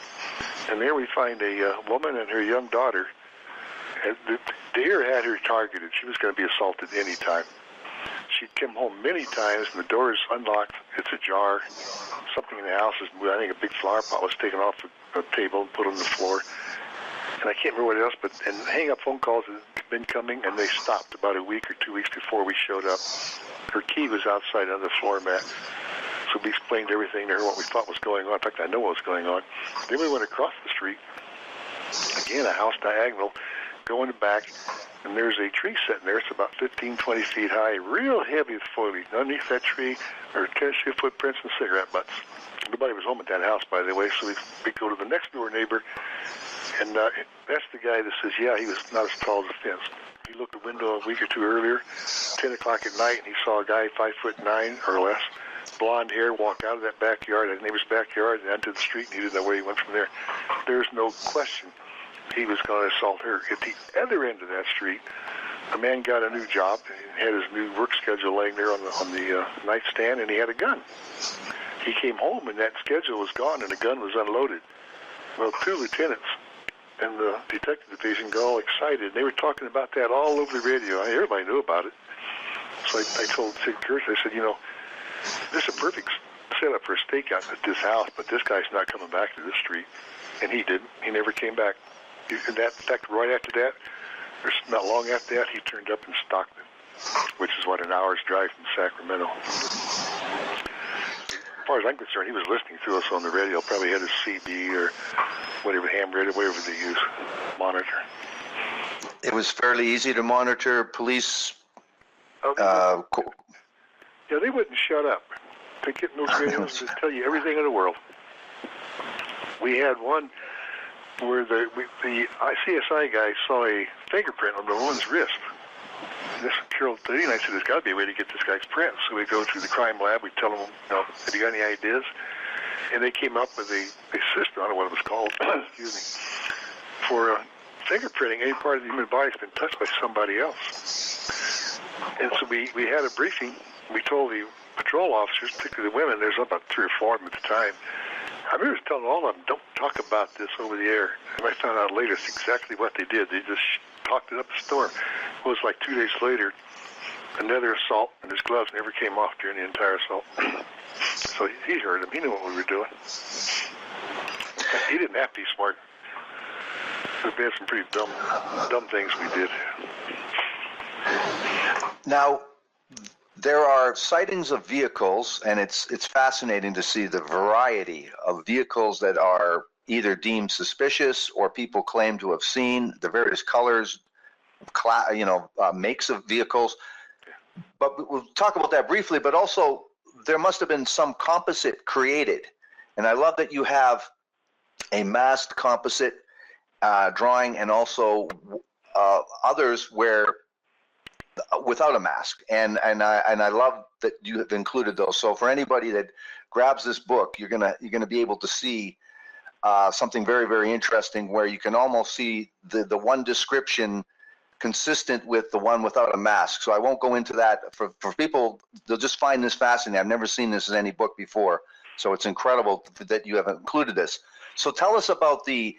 And there we find a woman and her young daughter. The deer had her targeted. She was going to be assaulted any time. She'd come home many times, and the door is unlocked. It's ajar. Something in the house is moved. I think a big flower pot was taken off a table and put on the floor. And I can't remember what else, but hang-up phone calls had been coming, and they stopped about a week or 2 weeks before we showed up. Her key was outside on the floor mat. So we explained everything to her, what we thought was going on. In fact, I know what was going on. Then we went across the street. Again, a house diagonal. Go in the back, and there's a tree sitting there. It's about 15, 20 feet high, real heavy with foliage. Underneath that tree are tennis shoe footprints and cigarette butts. Nobody was home at that house, by the way, so we go to the next door neighbor, and that's the guy that says, yeah, he was not as tall as a fence. He looked at the window a week or 2 earlier, 10 o'clock at night, and he saw a guy 5'9" or less, blonde hair, walk out of that backyard, that neighbor's backyard, and onto the street, and he didn't know where he went from there. There's no question he was going to assault her. At the other end of that street, a man got a new job, and had his new work schedule laying there on the nightstand, and he had a gun. He came home, and that schedule was gone, and the gun was unloaded. Well, 2 lieutenants and the detective division got all excited. They were talking about that all over the radio. Everybody knew about it. So I told Sid Kurtz, I said, this is a perfect setup for a stakeout at this house, but this guy's not coming back to this street. And he didn't. He never came back. In fact, right after that, or not long after that, he turned up in Stockton, which is, an hour's drive from Sacramento. As far as I'm concerned, he was listening to us on the radio, probably had his CB or whatever, ham radio, whatever they use, monitor. It was fairly easy to monitor police. Yeah, they wouldn't shut up. They get in those radios and tell you everything in the world. We had one where the CSI guy saw a fingerprint on the woman's wrist. And this Carol Today, and I said, there's got to be a way to get this guy's print. So we go to the crime lab. We tell them, have you got any ideas? And they came up with a system, I don't know what it was called, excuse me, for fingerprinting any part of the human body that's been touched by somebody else. And so we had a briefing. We told the patrol officers, particularly the women, there's about 3 or 4 of them at the time. I remember telling all of them, don't talk about this over the air. And I found out later it's exactly what they did. They just talked it up a storm. It was like 2 days later, another assault, and his gloves never came off during the entire assault. So he heard him. He knew what we were doing. He didn't have to be smart. We had some pretty dumb things we did. Now, there are sightings of vehicles, and it's fascinating to see the variety of vehicles that are either deemed suspicious or people claim to have seen, the various colors, makes of vehicles. But we'll talk about that briefly, but also there must have been some composite created. And I love that you have a masked composite drawing and also others where without a mask. And I love that you have included those. So for anybody that grabs this book, you're gonna be able to see something very, very interesting where you can almost see the one description consistent with the one without a mask. So I won't go into that. For people, they'll just find this fascinating. I've never seen this in any book before. So it's incredible that you have included this. So tell us about the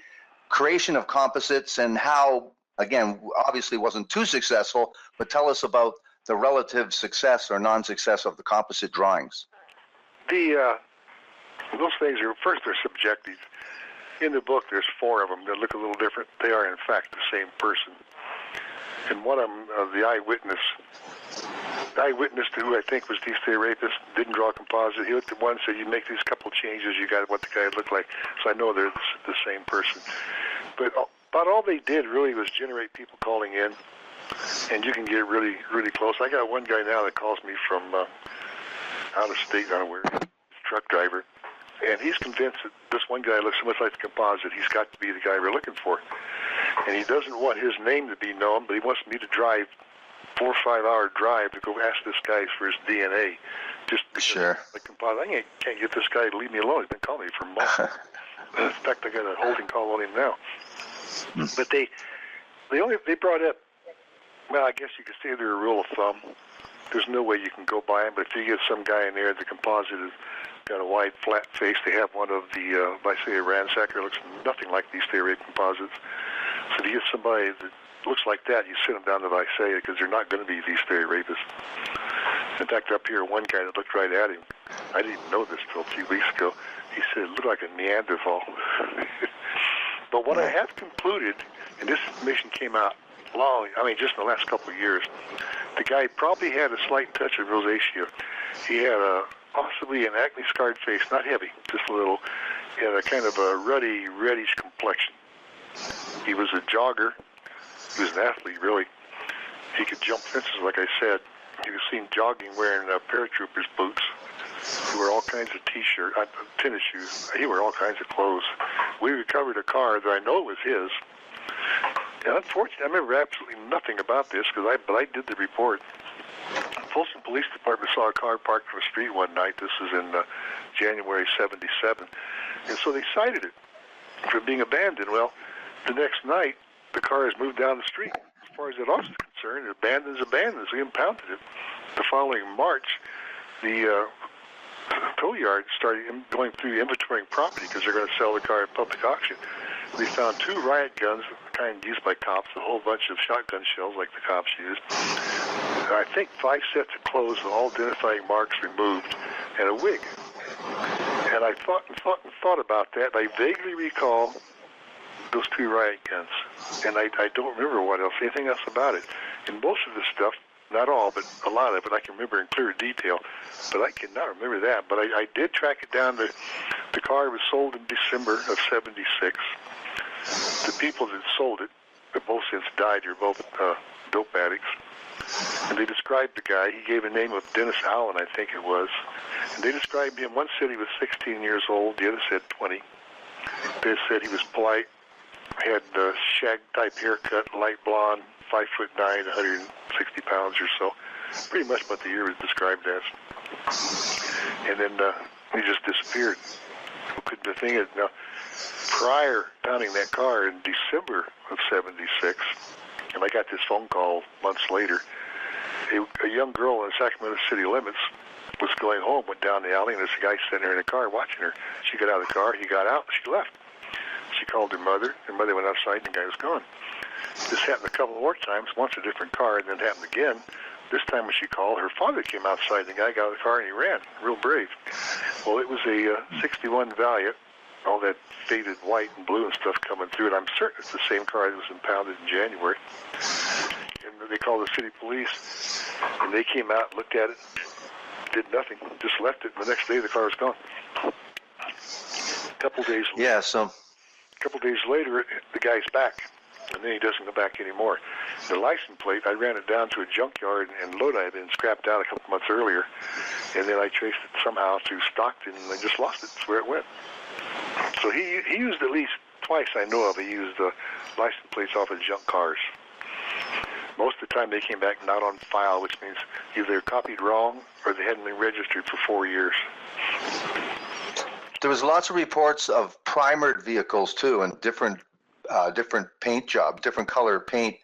creation of composites and how, again, obviously wasn't too successful, but tell us about the relative success or non-success of the composite drawings. Those things are, first, they're subjective. In the book, there's 4 of them that look a little different. They are, in fact, the same person. And one of them, the eyewitness to who I think was the rapist, didn't draw a composite. He looked at one and said, you make these couple changes, you got what the guy looked like. So I know they're the same person. But about all they did really was generate people calling in, and you can get really, really close. I got one guy now that calls me from out of state, I don't know where, truck driver, and he's convinced that this one guy looks so much like the composite, he's got to be the guy we're looking for. And he doesn't want his name to be known, but he wants me to drive 4 or 5 hour drive to go ask this guy for his DNA. Just because sure. The composite, I can't get this guy to leave me alone. He's been calling me for months. In fact, I got a holding call on him now. But they brought up, well, I guess you could say they're a rule of thumb. There's no way you can go by them, but if you get some guy in there, the composite has got a wide, flat face. They have one of the Visalia ransacker, looks nothing like these rape composites. So to get somebody that looks like that, you send them down to Visalia because they're not going to be these rapists. In fact, up here, one guy that looked right at him, I didn't know this till a few weeks ago, he said it looked like a Neanderthal. But what I have concluded, and this information came out just in the last couple of years, the guy probably had a slight touch of rosacea. He had possibly an acne-scarred face, not heavy, just a little. He had a kind of a ruddy, reddish complexion. He was a jogger. He was an athlete, really. He could jump fences, like I said. He was seen jogging wearing paratrooper's boots. He wore all kinds of tennis shoes. He wore all kinds of clothes. We recovered a car that I know was his. And unfortunately, I remember absolutely nothing about this, but I did the report. Folsom Police Department saw a car parked on the street one night. This was in January '77. And so they cited it for being abandoned. Well, the next night, the car has moved down the street. As far as that officer is concerned, abandoned, so he impounded it. The following March, the tow yard started going through inventorying property because they're going to sell the car at public auction. They found 2 riot guns, the kind used by cops, a whole bunch of shotgun shells like the cops used. I think 5 sets of clothes with all identifying marks removed, and a wig. And I thought about that. I vaguely recall those 2 riot guns, and I don't remember anything else about it. And most of the stuff, not all, but a lot of it, I can remember in clear detail, but I cannot remember that. But I did track it down. The car was sold in December of '76. The people that sold it, they've both since died. They're both dope addicts. And they described the guy. He gave a name of Dennis Allen, I think it was. And they described him. One said he was 16 years old. The other said 20. They said he was polite, had a shag-type haircut, light blonde, 5'9", 160 pounds or so. Pretty much what the year was described as. And then he just disappeared. The thing is, now, prior to pounding that car in December of '76, and I got this phone call months later, a young girl in the Sacramento city limits was going home, went down the alley, and there's a guy sitting there in a car watching her. She got out of the car, he got out, she left. She called her mother. Her mother went outside, and the guy was gone. This happened a couple more times, once a different car, and then it happened again. This time when she called, her father came outside. The guy got out of the car and he ran, real brave. Well, it was a 61 Valiant, all that faded white and blue and stuff coming through, and I'm certain it's the same car that was impounded in January. And they called the city police, and they came out, looked at it, did nothing, just left it, and the next day the car was gone. A couple days later, the guy's back, and then he doesn't go back anymore. The license plate, I ran it down to a junkyard in Lodi. Had been scrapped out a couple months earlier, and then I traced it somehow to Stockton, and I just lost it. That's where it went. So he used at least twice I know of. He used license plates off of junk cars. Most of the time they came back not on file, which means either they're copied wrong or they hadn't been registered for 4 years. There was lots of reports of primered vehicles too, and different paint job, different color paint.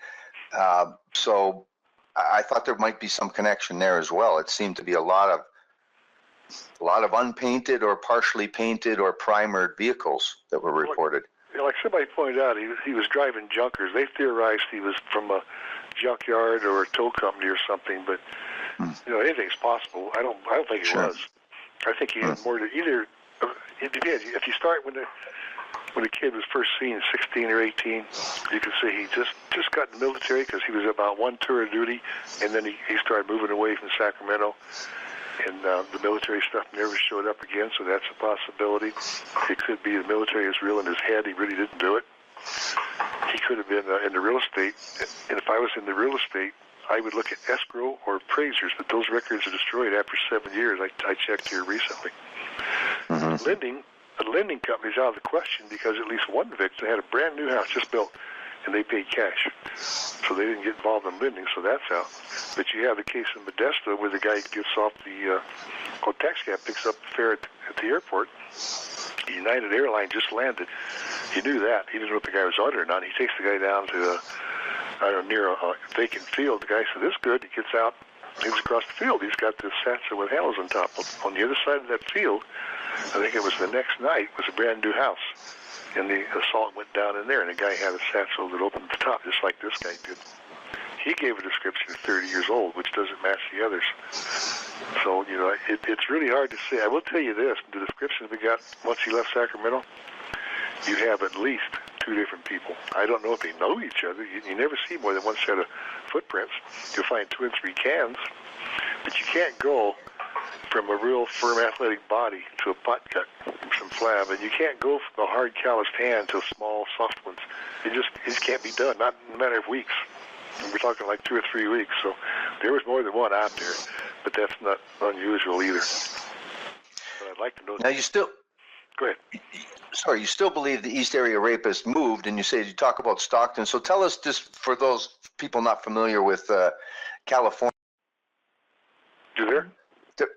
So I thought there might be some connection there as well. It seemed to be a lot of unpainted or partially painted or primered vehicles that were reported. Like somebody pointed out, he was driving junkers. They theorized he was from a junkyard or a tow company or something, but anything's possible. I don't think it was. I think he had more to either. It depends. If you start when the kid was first seen, 16 or 18, you can say he just got in the military because he was about one tour of duty, and then he started moving away from Sacramento, and the military stuff never showed up again, so that's a possibility. It could be the military is real in his head. He really didn't do it. He could have been in the real estate, and if I was in the real estate, I would look at escrow or appraisers, but those records are destroyed after 7 years. I checked here recently. The lending company's out of the question because at least one victim had a brand new house just built, and they paid cash. So they didn't get involved in lending, so that's out. But you have the case in Modesto where the guy gets off the taxi cab, picks up the fare at the airport. United Airlines just landed. He knew that. He didn't know if the guy was on it or not. He takes the guy down to near a vacant field. The guy said, "This is good." He gets out. He's across the field. He's got this satchel with handles on top. On the other side of that field, I think it was the next night, was a brand new house. And the assault went down in there, and the guy had a satchel that opened at the top, just like this guy did. He gave a description of 30 years old, which doesn't match the others. So, it's really hard to say. I will tell you this, the descriptions we got once he left Sacramento, you have at least 2 different people. I don't know if they know each other. You never see more than one set of footprints. You'll find 2 and 3 cans, but you can't go from a real firm athletic body to a butt cut, some flab, and you can't go from a hard calloused hand to small soft ones. It just can't be done, not in a matter of weeks. And we're talking like 2 or 3 weeks, so there was more than one out there, but that's not unusual either. But I'd like to know. Now you still... Go ahead. Sorry, you still believe the East Area Rapist moved, and you talk about Stockton. So tell us, just for those people not familiar with California. You there?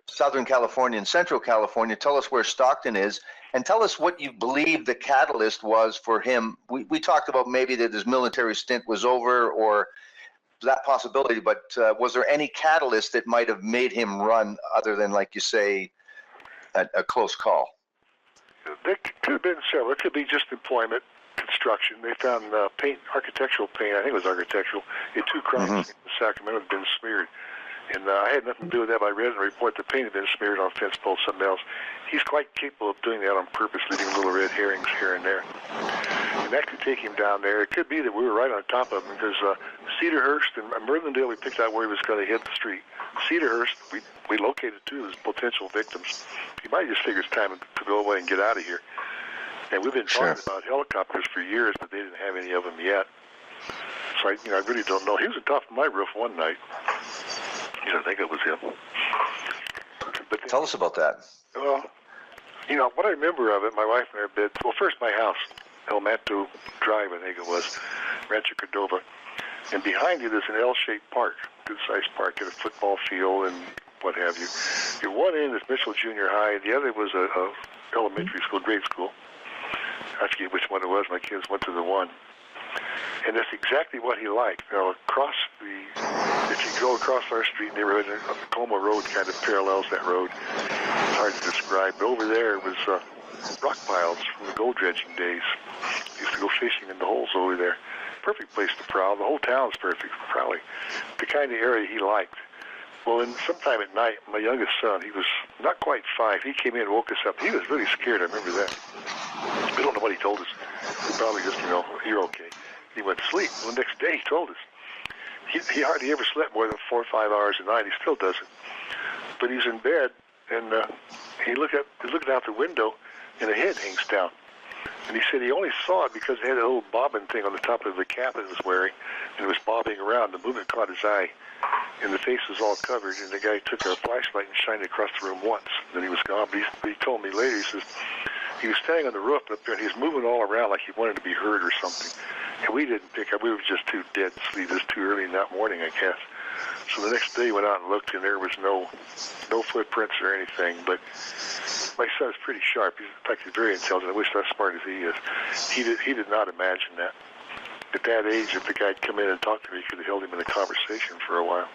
Southern California and Central California, tell us where Stockton is, and tell us what you believe the catalyst was for him. We talked about maybe that his military stint was over, or that possibility, but was there any catalyst that might have made him run other than, like you say, a close call? There could have been several. It could be just employment, construction. They found paint, architectural paint, I think it was architectural, in 2 crimes in Sacramento had been smeared. And I had nothing to do with that, but I read in a report the paint had been smeared on fence poles, something else. He's quite capable of doing that on purpose, leaving little red herrings here and there. And that could take him down there. It could be that we were right on top of him because Cedarhurst and Merlindale, we picked out where he was going to hit the street. Cedarhurst, we located 2 as potential victims. He might just figure it's time to go away and get out of here. And we've been talking about helicopters for years, but they didn't have any of them yet. So I really don't know. He was on top of my roof one night. I think it was him. But tell us about that. Well, what I remember of it, my wife and I bid. Well, first my house, El Manto Drive, I think it was, Rancho Cordova. And behind it is an L-shaped park, good-sized park, at a football field and what have you. At one end is Mitchell Junior High, the other was a elementary school, grade school. I forget which one it was. My kids went to the one. And that's exactly what he liked. If you go across our street neighborhood, Como Road kind of parallels that road. It's hard to describe. But over there was rock piles from the gold dredging days. Used to go fishing in the holes over there. perfect place to prowl. The whole town's perfect for prowling. The kind of area he liked. Well, then sometime at night, my youngest son, he was not quite 5. He came in and woke us up. He was really scared. I remember that. We don't know what he told us. Probably just, you're okay. He went to sleep. Well, the next day he told us. He hardly ever slept more than 4 or 5 hours a night. He still doesn't. But he's in bed, and he's looking out the window, and a head hangs down. And he said he only saw it because it had a little bobbin thing on the top of the cap that it was wearing, and it was bobbing around. The movement caught his eye, and the face was all covered, and the guy took a flashlight and shined it across the room once. Then he was gone. But he told me later, he says, he was standing on the roof up there, and he was moving all around like he wanted to be heard or something. And we didn't pick up. We were just too dead to sleep. It was too early in that morning, I guess. So the next day, we went out and looked, and there was no footprints or anything. But my son's pretty sharp. In fact, he's very intelligent. I wish I was as smart as he is. He did not imagine that. At that age, if the guy had come in and talked to me, he could have held him in a conversation for a while.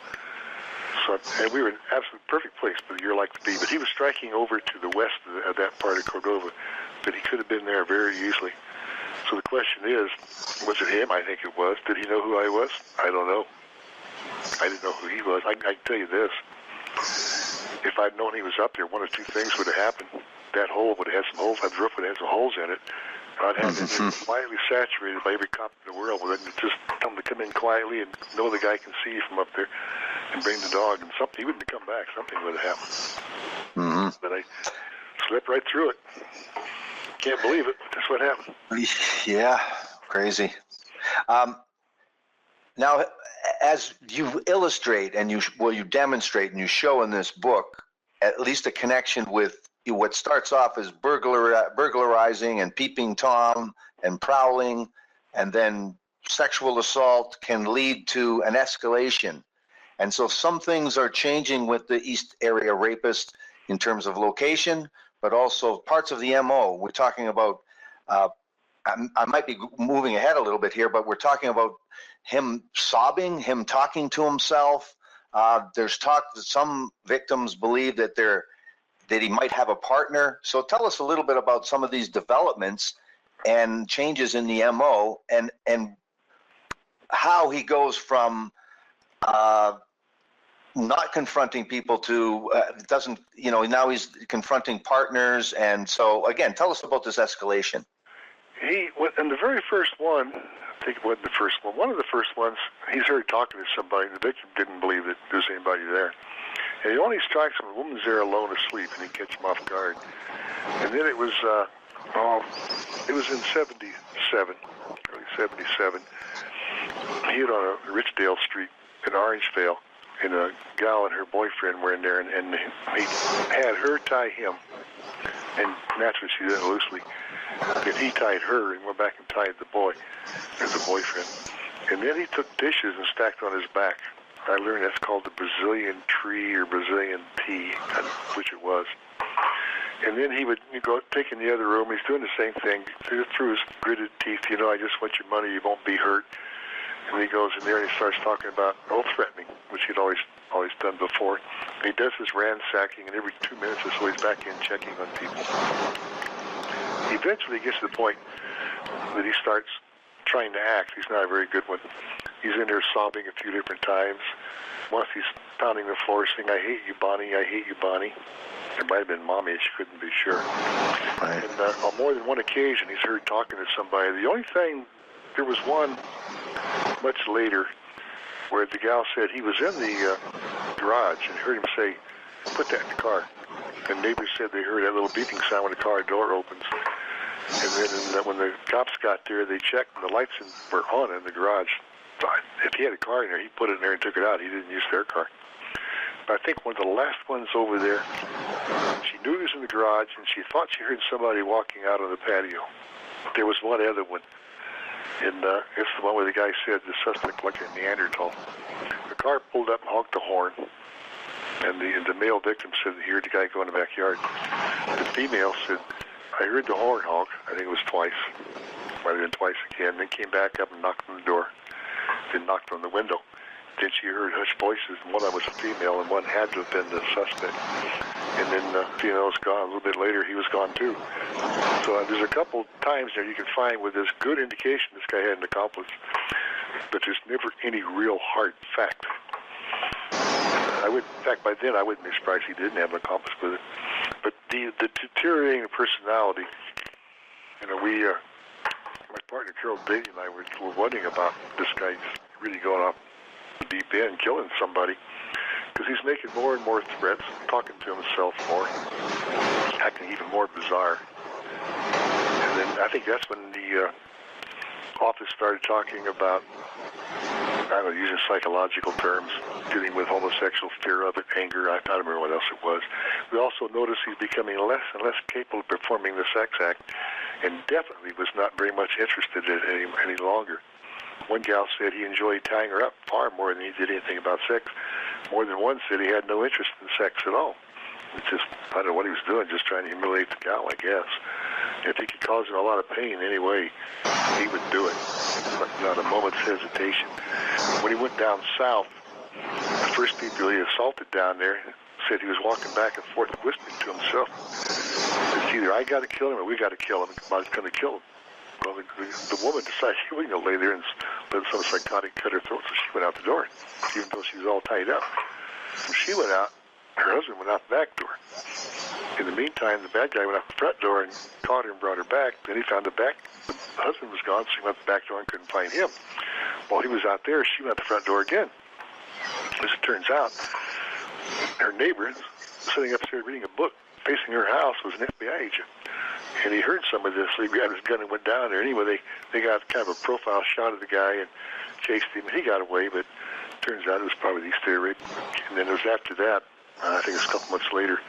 So, and we were in an absolute perfect place for the year like to be. But he was striking over to the west of that part of Cordova. But he could have been there very easily. So the question is, was it him? I think it was. Did he know who I was? I don't know. I didn't know who he was. I can tell you this. If I'd known he was up there, one of two things would have happened. That hole would have had some holes. That roof would have had some holes in it. I'd have it quietly saturated by every cop in the world. Well, then just tell him to come in quietly and know the guy can see you from up there and bring the dog. And something, he wouldn't have come back. Something would have happened. But I slipped right through it. Can't believe it. That's what happened. Yeah, crazy. Now, as you illustrate and you demonstrate and you show in this book, at least a connection with what starts off as burglarizing and peeping Tom and prowling, and then sexual assault can lead to an escalation. And so some things are changing with the East Area Rapist in terms of location, but also parts of the MO. We're talking about, I might be moving ahead a little bit here, but we're talking about him sobbing, him talking to himself. There's talk that some victims believe that he might have a partner. So tell us a little bit about some of these developments and changes in the MO and how he goes from not confronting people to now he's confronting partners. And so again, tell us about this escalation. In the very first one, I think it wasn't the first one. One of the first ones, he's heard talking to somebody. The victim didn't believe that there's anybody there. And he only strikes when the woman's there alone asleep, and he catches him off guard. And then it was in 77, early 77. He was on a Richdale Street in Orangevale, and a gal and her boyfriend were in there, and he had her tie him, and naturally she did it loosely. And he tied her and went back and tied the boy, as a boyfriend. And then he took dishes and stacked on his back. I learned that's called the Brazilian tree or Brazilian tea, which it was. And then he would go take in the other room. He's doing the same thing through his gritted teeth. I just want your money. You won't be hurt. And he goes in there and he starts talking about threatening, which he'd always done before. And he does this ransacking, and every 2 minutes or so he's back in checking on people. Eventually he gets to the point that he starts trying to act. He's not a very good one. He's in there sobbing a few different times. Once he's pounding the floor saying, "I hate you, Bonnie, I hate you, Bonnie." It might have been Mommy, she couldn't be sure. Right. And on more than one occasion, he's heard talking to somebody. The only thing, there was one much later where the gal said he was in the garage and heard him say, "Put that in the car." And neighbors said they heard that little beeping sound when the car door opens. And then when the cops got there, they checked and the lights were on in the garage. So if he had a car in there, he put it in there and took it out. He didn't use their car. But I think one of the last ones over there, she knew he was in the garage, and she thought she heard somebody walking out on the patio. There was one other one, and it's the one where the guy said the suspect looked like a Neanderthal. The car pulled up and honked the horn, and the male victim said he heard the guy go in the backyard. The female said, "I heard the horn honk." I think it was twice. Might have been twice again. Then came back up and knocked on the door. Then knocked on the window. Then she heard hushed voices, and one of them was a female, and one had to have been the suspect. And then the female was gone. A little bit later, he was gone too. So there's a couple times there you can find where there's good indication this guy had an accomplice. but there's never any real hard fact. In fact, by then I wouldn't be surprised he didn't have an accomplice with it. But the deteriorating personality, my partner Carol Beatty and I were wondering about this guy really going off the deep end, killing somebody, because he's making more and more threats, talking to himself more, acting even more bizarre. And then I think that's when the office started talking about, using psychological terms, dealing with homosexual fear of it, anger. I don't remember what else it was. We also noticed he's becoming less and less capable of performing the sex act, and definitely was not very much interested in it any longer. One gal said he enjoyed tying her up far more than he did anything about sex. More than one said he had no interest in sex at all. It's just, I don't know what he was doing, just trying to humiliate the gal, I guess. If he could cause her a lot of pain anyway, he would do it. Not a moment's hesitation. When he went down south, the first people he assaulted down there said he was walking back and forth whispering to himself. It's either I got to kill him or we got to kill him. I was going to kill him. Well, the woman decided she wasn't going to lay there and let some psychotic cut her throat, so she went out the door, even though she was all tied up. When she went out, her husband went out the back door. In the meantime, the bad guy went out the front door and caught her and brought her back. Then he found the husband was gone, so he went out the back door and couldn't find him. While he was out there, she went out the front door again. As it turns out, her neighbor, sitting upstairs reading a book, facing her house, was an FBI agent. And he heard some of this, so he grabbed his gun and went down there. Anyway, they got kind of a profile shot of the guy and chased him, and he got away, but it turns out it was probably the hysteria rape. And then it was after that, I think it was a couple months later,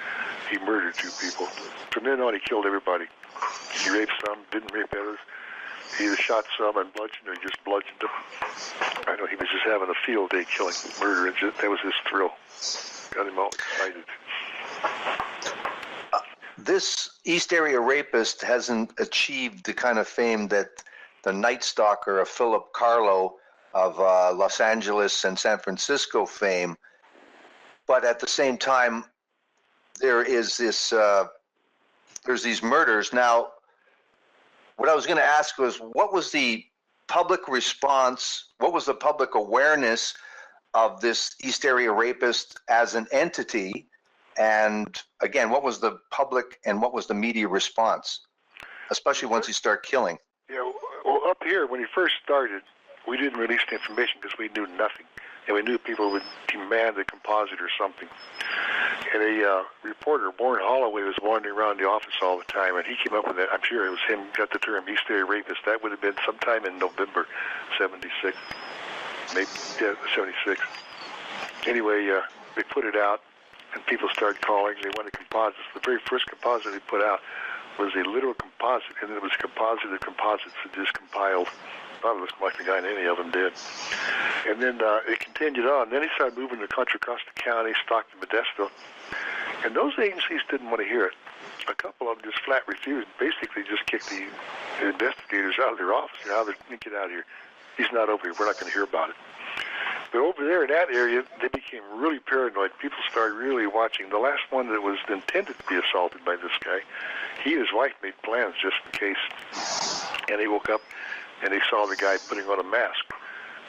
he murdered 2 people. From then on, he killed everybody. He raped some, didn't rape others. He either shot some and bludgeoned or just bludgeoned them. I know he was just having a field day killing, murdering. That was his thrill. Got him all excited. This East Area Rapist hasn't achieved the kind of fame that the Night Stalker of Philip Carlo of Los Angeles and San Francisco fame. But at the same time, there is this, there's these murders. Now, what I was going to ask was, what was the public response? What was the public awareness of this East Area Rapist as an entity? And again, what was the public and what was the media response, especially once he started killing? Yeah, well, up here, when he first started, we didn't release the information because we knew nothing. And we knew people would demand a composite or something. And a reporter, Warren Holloway, was wandering around the office all the time, and he came up with that. I'm sure it was him who got the term East Area Rapist. That would have been sometime in November 76. Maybe, yeah, 76. Anyway, they put it out, and people started calling. They wanted composites. The very first composite they put out was a literal composite, and then it was a composite of composites that just compiled. Not looking like the guy in any of them did. And then it continued on. Then he started moving to Contra Costa County, Stockton, Modesto. And those agencies didn't want to hear it. A couple of them just flat refused. Basically just kicked the investigators out of their office. Get out of here. He's not over here. We're not going to hear about it. But over there in that area, they became really paranoid. People started really watching. The last one that was intended to be assaulted by this guy, he and his wife made plans just in case. And he woke up and they saw the guy putting on a mask.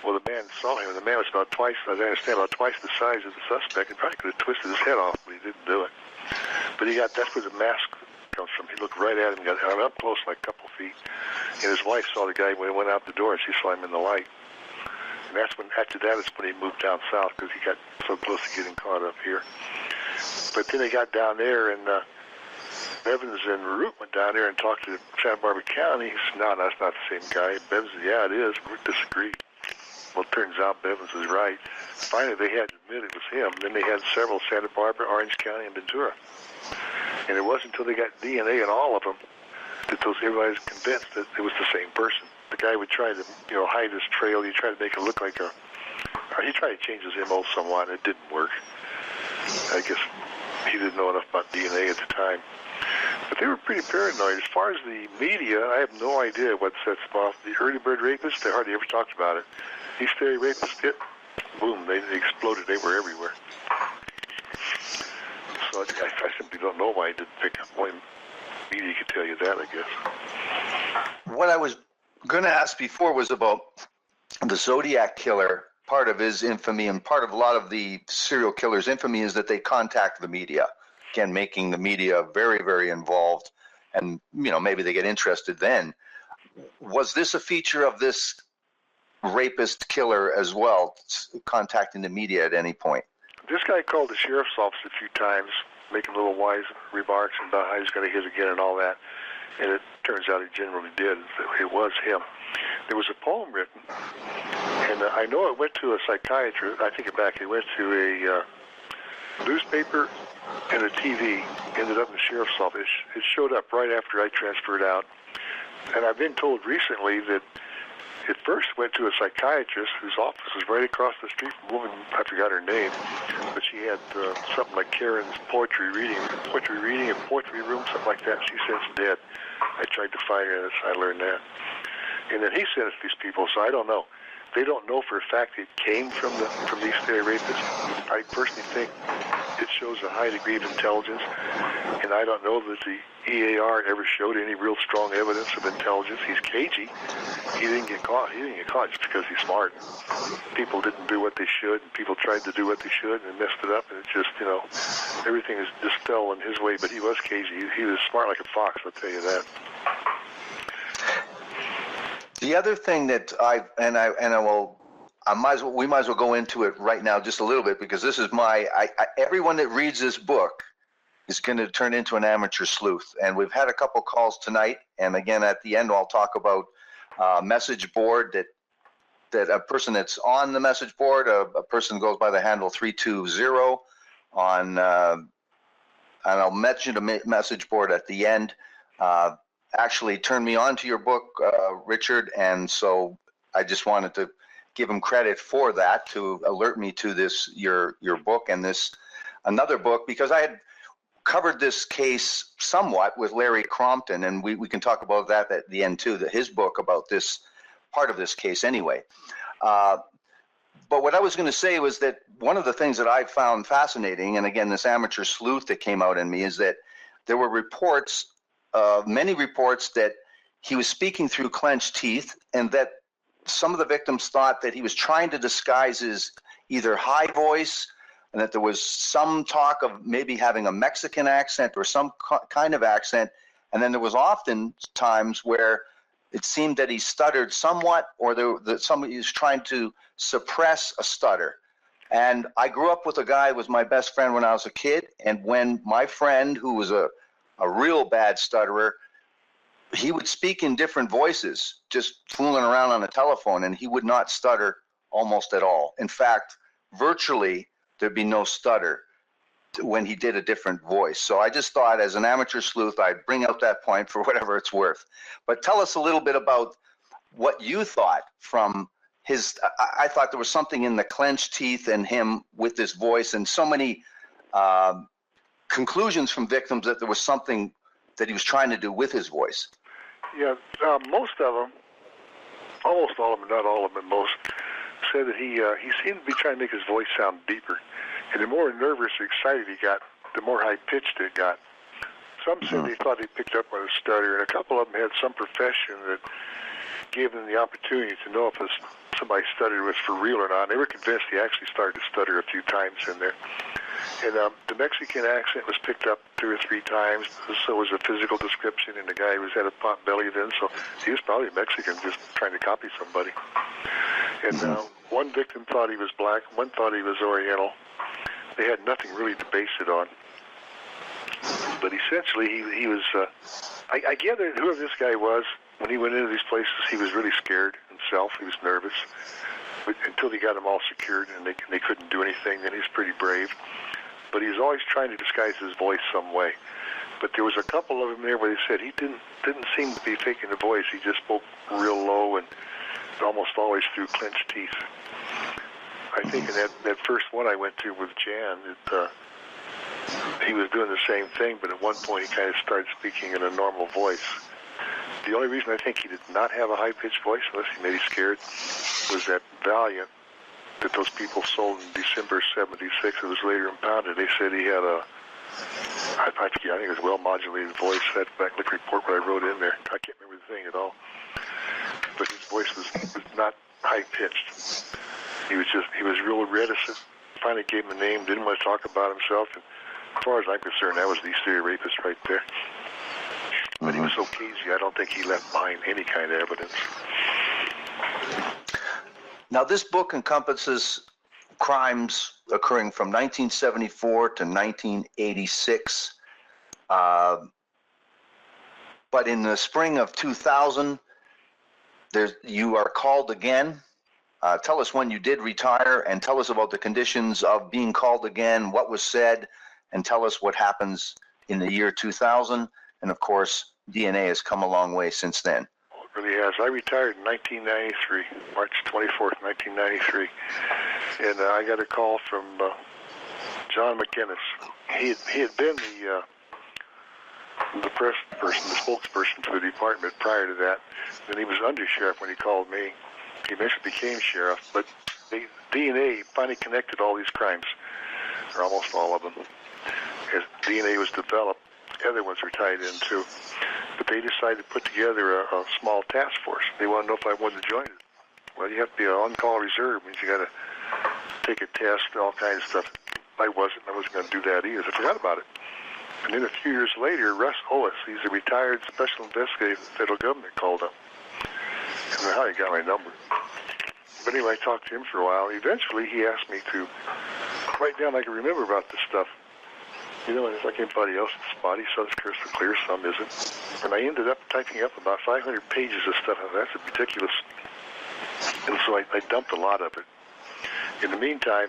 Well, the man saw him, and the man was about twice, as I understand, about twice the size of the suspect. He probably could have twisted his head off, but he didn't do it. But that's where the mask comes from. He looked right at him, got up close, like a couple feet. And his wife saw the guy when he went out the door, and she saw him in the light. And after that is when he moved down south, because he got so close to getting caught up here. But then they got down there, and Bevins and Root went down there and talked to Santa Barbara County. He said, no, that's not the same guy. Bevins said, yeah, it is. Root disagreed. Well, it turns out Bevins was right. Finally, they had to admit it was him. Then they had several: Santa Barbara, Orange County, and Ventura. And it wasn't until they got DNA in all of them that everybody was convinced that it was the same person. The guy would try to, hide his trail. He tried to make it look like he tried to change his MO somewhat, and it didn't work. I guess he didn't know enough about DNA at the time. But they were pretty paranoid. As far as the media, I have no idea what sets them off. The early bird rapists, they hardly ever talked about it. East Area rapists did. Boom, they exploded. They were everywhere. So I simply don't know why I didn't pick up. Why media could tell you that, I guess. What I was going to ask before was about the Zodiac killer, part of his infamy and part of a lot of the serial killers' infamy is that they contact the media, again, making the media very, very involved, and maybe they get interested then. Was this a feature of this rapist killer as well, contacting the media at any point? This guy called the sheriff's office a few times, making little wise remarks about how he's going to hit again and all that, and it turns out he generally did. It was him. There was a poem written, and I know it went to a psychiatrist. I take it back. It went to a newspaper and a TV, ended up in the sheriff's office. It showed up right after I transferred out. And I've been told recently that it first went to a psychiatrist whose office was right across the street from a woman, I forgot her name, but she had something like Karen's poetry reading and poetry room, something like that. She's since dead. I tried to find her, and I learned that. And then he sent it to these people, so I don't know. They don't know for a fact it came from these rapists. I personally think it shows a high degree of intelligence, and I don't know that the EAR ever showed any real strong evidence of intelligence. He's cagey. He didn't get caught. He didn't get caught just because he's smart. People didn't do what they should, and people tried to do what they should and messed it up, and it just, everything just fell in his way. But he was cagey. He was smart like a fox, I'll tell you that. The other thing that we might as well go into it right now just a little bit, because this is everyone that reads this book is going to turn into an amateur sleuth. And we've had a couple calls tonight, and again at the end I'll talk about message board that a person that's on the message board, a person goes by the handle 320 on, and I'll mention the message board at the end. Actually turned me on to your book, Richard, and so I just wanted to give him credit for that, to alert me to this your book and this another book, because I had covered this case somewhat with Larry Crompton, and we can talk about that at the end too, his book about this part of this case anyway. But what I was going to say was that one of the things that I found fascinating, and again this amateur sleuth that came out in me, is that there were reports, many reports, that he was speaking through clenched teeth, and that some of the victims thought that he was trying to disguise his either high voice, and that there was some talk of maybe having a Mexican accent or some kind of accent. And then there was often times where it seemed that he stuttered somewhat, or that somebody was trying to suppress a stutter. And I grew up with a guy who was my best friend when I was a kid, and when my friend, who was a real bad stutterer, he would speak in different voices, just fooling around on the telephone, and he would not stutter almost at all. In fact, virtually there'd be no stutter when he did a different voice. So I just thought, as an amateur sleuth, I'd bring out that point for whatever it's worth. But tell us a little bit about what you thought from his, I thought there was something in the clenched teeth and him with this voice, and so many conclusions from victims that there was something that he was trying to do with his voice. Yeah, most of them, almost all of them, not all of them, most, said that he seemed to be trying to make his voice sound deeper. And the more nervous or excited he got, the more high-pitched it got. Some said they thought he picked up on a stutter, and a couple of them had some profession that gave them the opportunity to know if somebody stuttered was for real or not. They were convinced he actually started to stutter a few times in there. And the Mexican accent was picked up 2 or 3 times. So was a physical description, and the guy had a pot belly then, so he was probably Mexican, just trying to copy somebody. And one victim thought he was black, one thought he was Oriental. They had nothing really to base it on. But essentially, he was, I gather whoever this guy was, when he went into these places, he was really scared himself. He was nervous. But until he got them all secured and they couldn't do anything, then he was pretty brave. But he was always trying to disguise his voice some way. But there was a couple of them there where they said he didn't seem to be faking the voice. He just spoke real low and almost always through clenched teeth. I think in that first one I went to with Jan, he was doing the same thing, but at one point he kind of started speaking in a normal voice. The only reason I think he did not have a high-pitched voice, unless he made me scared, was that Valiant that those people sold in December 76. It was later impounded. They said he had I think it was well-modulated voice. That report what I wrote in there. I can't remember the thing at all. But his voice was not high-pitched. He was real reticent. Finally gave him a name, didn't want to talk about himself. And as far as I'm concerned, that was the East Area Rapist right there. But he was so cagey, I don't think he left behind any kind of evidence. Now, this book encompasses crimes occurring from 1974 to 1986. But in the spring of 2000, you are called again. Tell us when you did retire, and tell us about the conditions of being called again, what was said, and tell us what happens in the year 2000. And of course, DNA has come a long way since then. It really has. I retired in 1993, March 24th, 1993. And I got a call from John McInnes. He had been the press person, the spokesperson for the department prior to that. Then he was undersheriff when he called me. He eventually became sheriff, but the DNA finally connected all these crimes, or almost all of them. As DNA was developed, other ones were tied in too. But they decided to put together a small task force. They wanted to know if I wanted to join it. Well, you have to be an on-call reserve. Means you got to take a test and all kinds of stuff. I wasn't going to do that either. I forgot about it. And then a few years later, Russ Ollis, he's a retired special investigator of the federal government, called up. I don't know how he got my number. But anyway, I talked to him for a while. Eventually, he asked me to write down I can remember about this stuff. You know, it's like anybody else. It's spotty, some is crystal clear, some isn't. And I ended up typing up about 500 pages of stuff. That's ridiculous. And so I dumped a lot of it. In the meantime,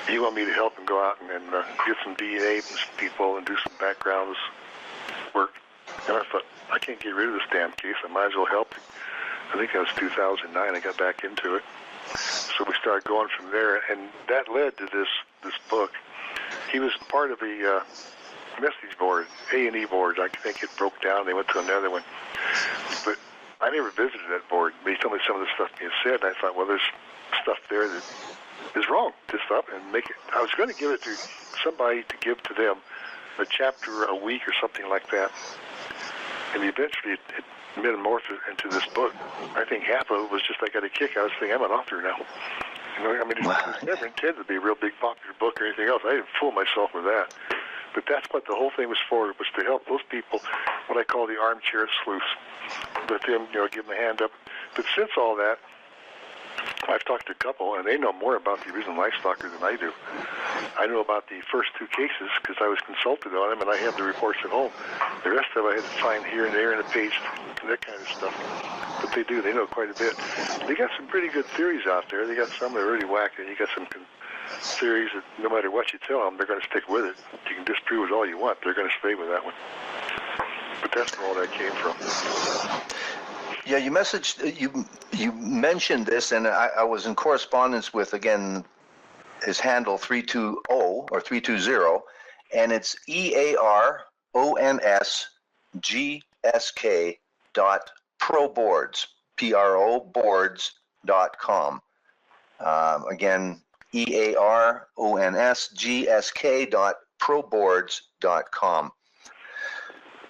he wanted me to help him go out and get some DNA from some people and do some backgrounds work. And I thought, I can't get rid of this damn case. I might as well help him. I think that was 2009. I got back into it. So we started going from there, and that led to this book. He was part of a message board, A&E board. I think it broke down. They went to another one. But I never visited that board. He told me some of the stuff being said, and I thought, well, there's stuff there that is wrong. Just stop and make it. I was going to give it to somebody to give to them, a chapter a week or something like that. And eventually it metamorphosed into this book. I think half of it was just I got a kick. I was thinking, I'm an author now. You know, I mean, it was never intended to be a real big popular book or anything else. I didn't fool myself with that. But that's what the whole thing was for, was to help those people, what I call the armchair sleuths. Let them, give them a hand up. But since all that, I've talked to a couple, and they know more about the original Life Stalker than I do. I know about the first two cases because I was consulted on them, and I have the reports at home. The rest of it I had to find here and there in a page, and that kind of stuff. But they do. They know quite a bit. They got some pretty good theories out there. They got some that are really wacky. You got some theories that no matter what you tell them, they're going to stick with it. You can disprove it all you want. They're going to stay with that one. But that's where all that came from. Yeah, you mentioned this, and I was in correspondence with, again, his handle 320 or 320, and it's EARONSGSK.proboards, PROboards.com. Again, EARONSGSK.proboards.com.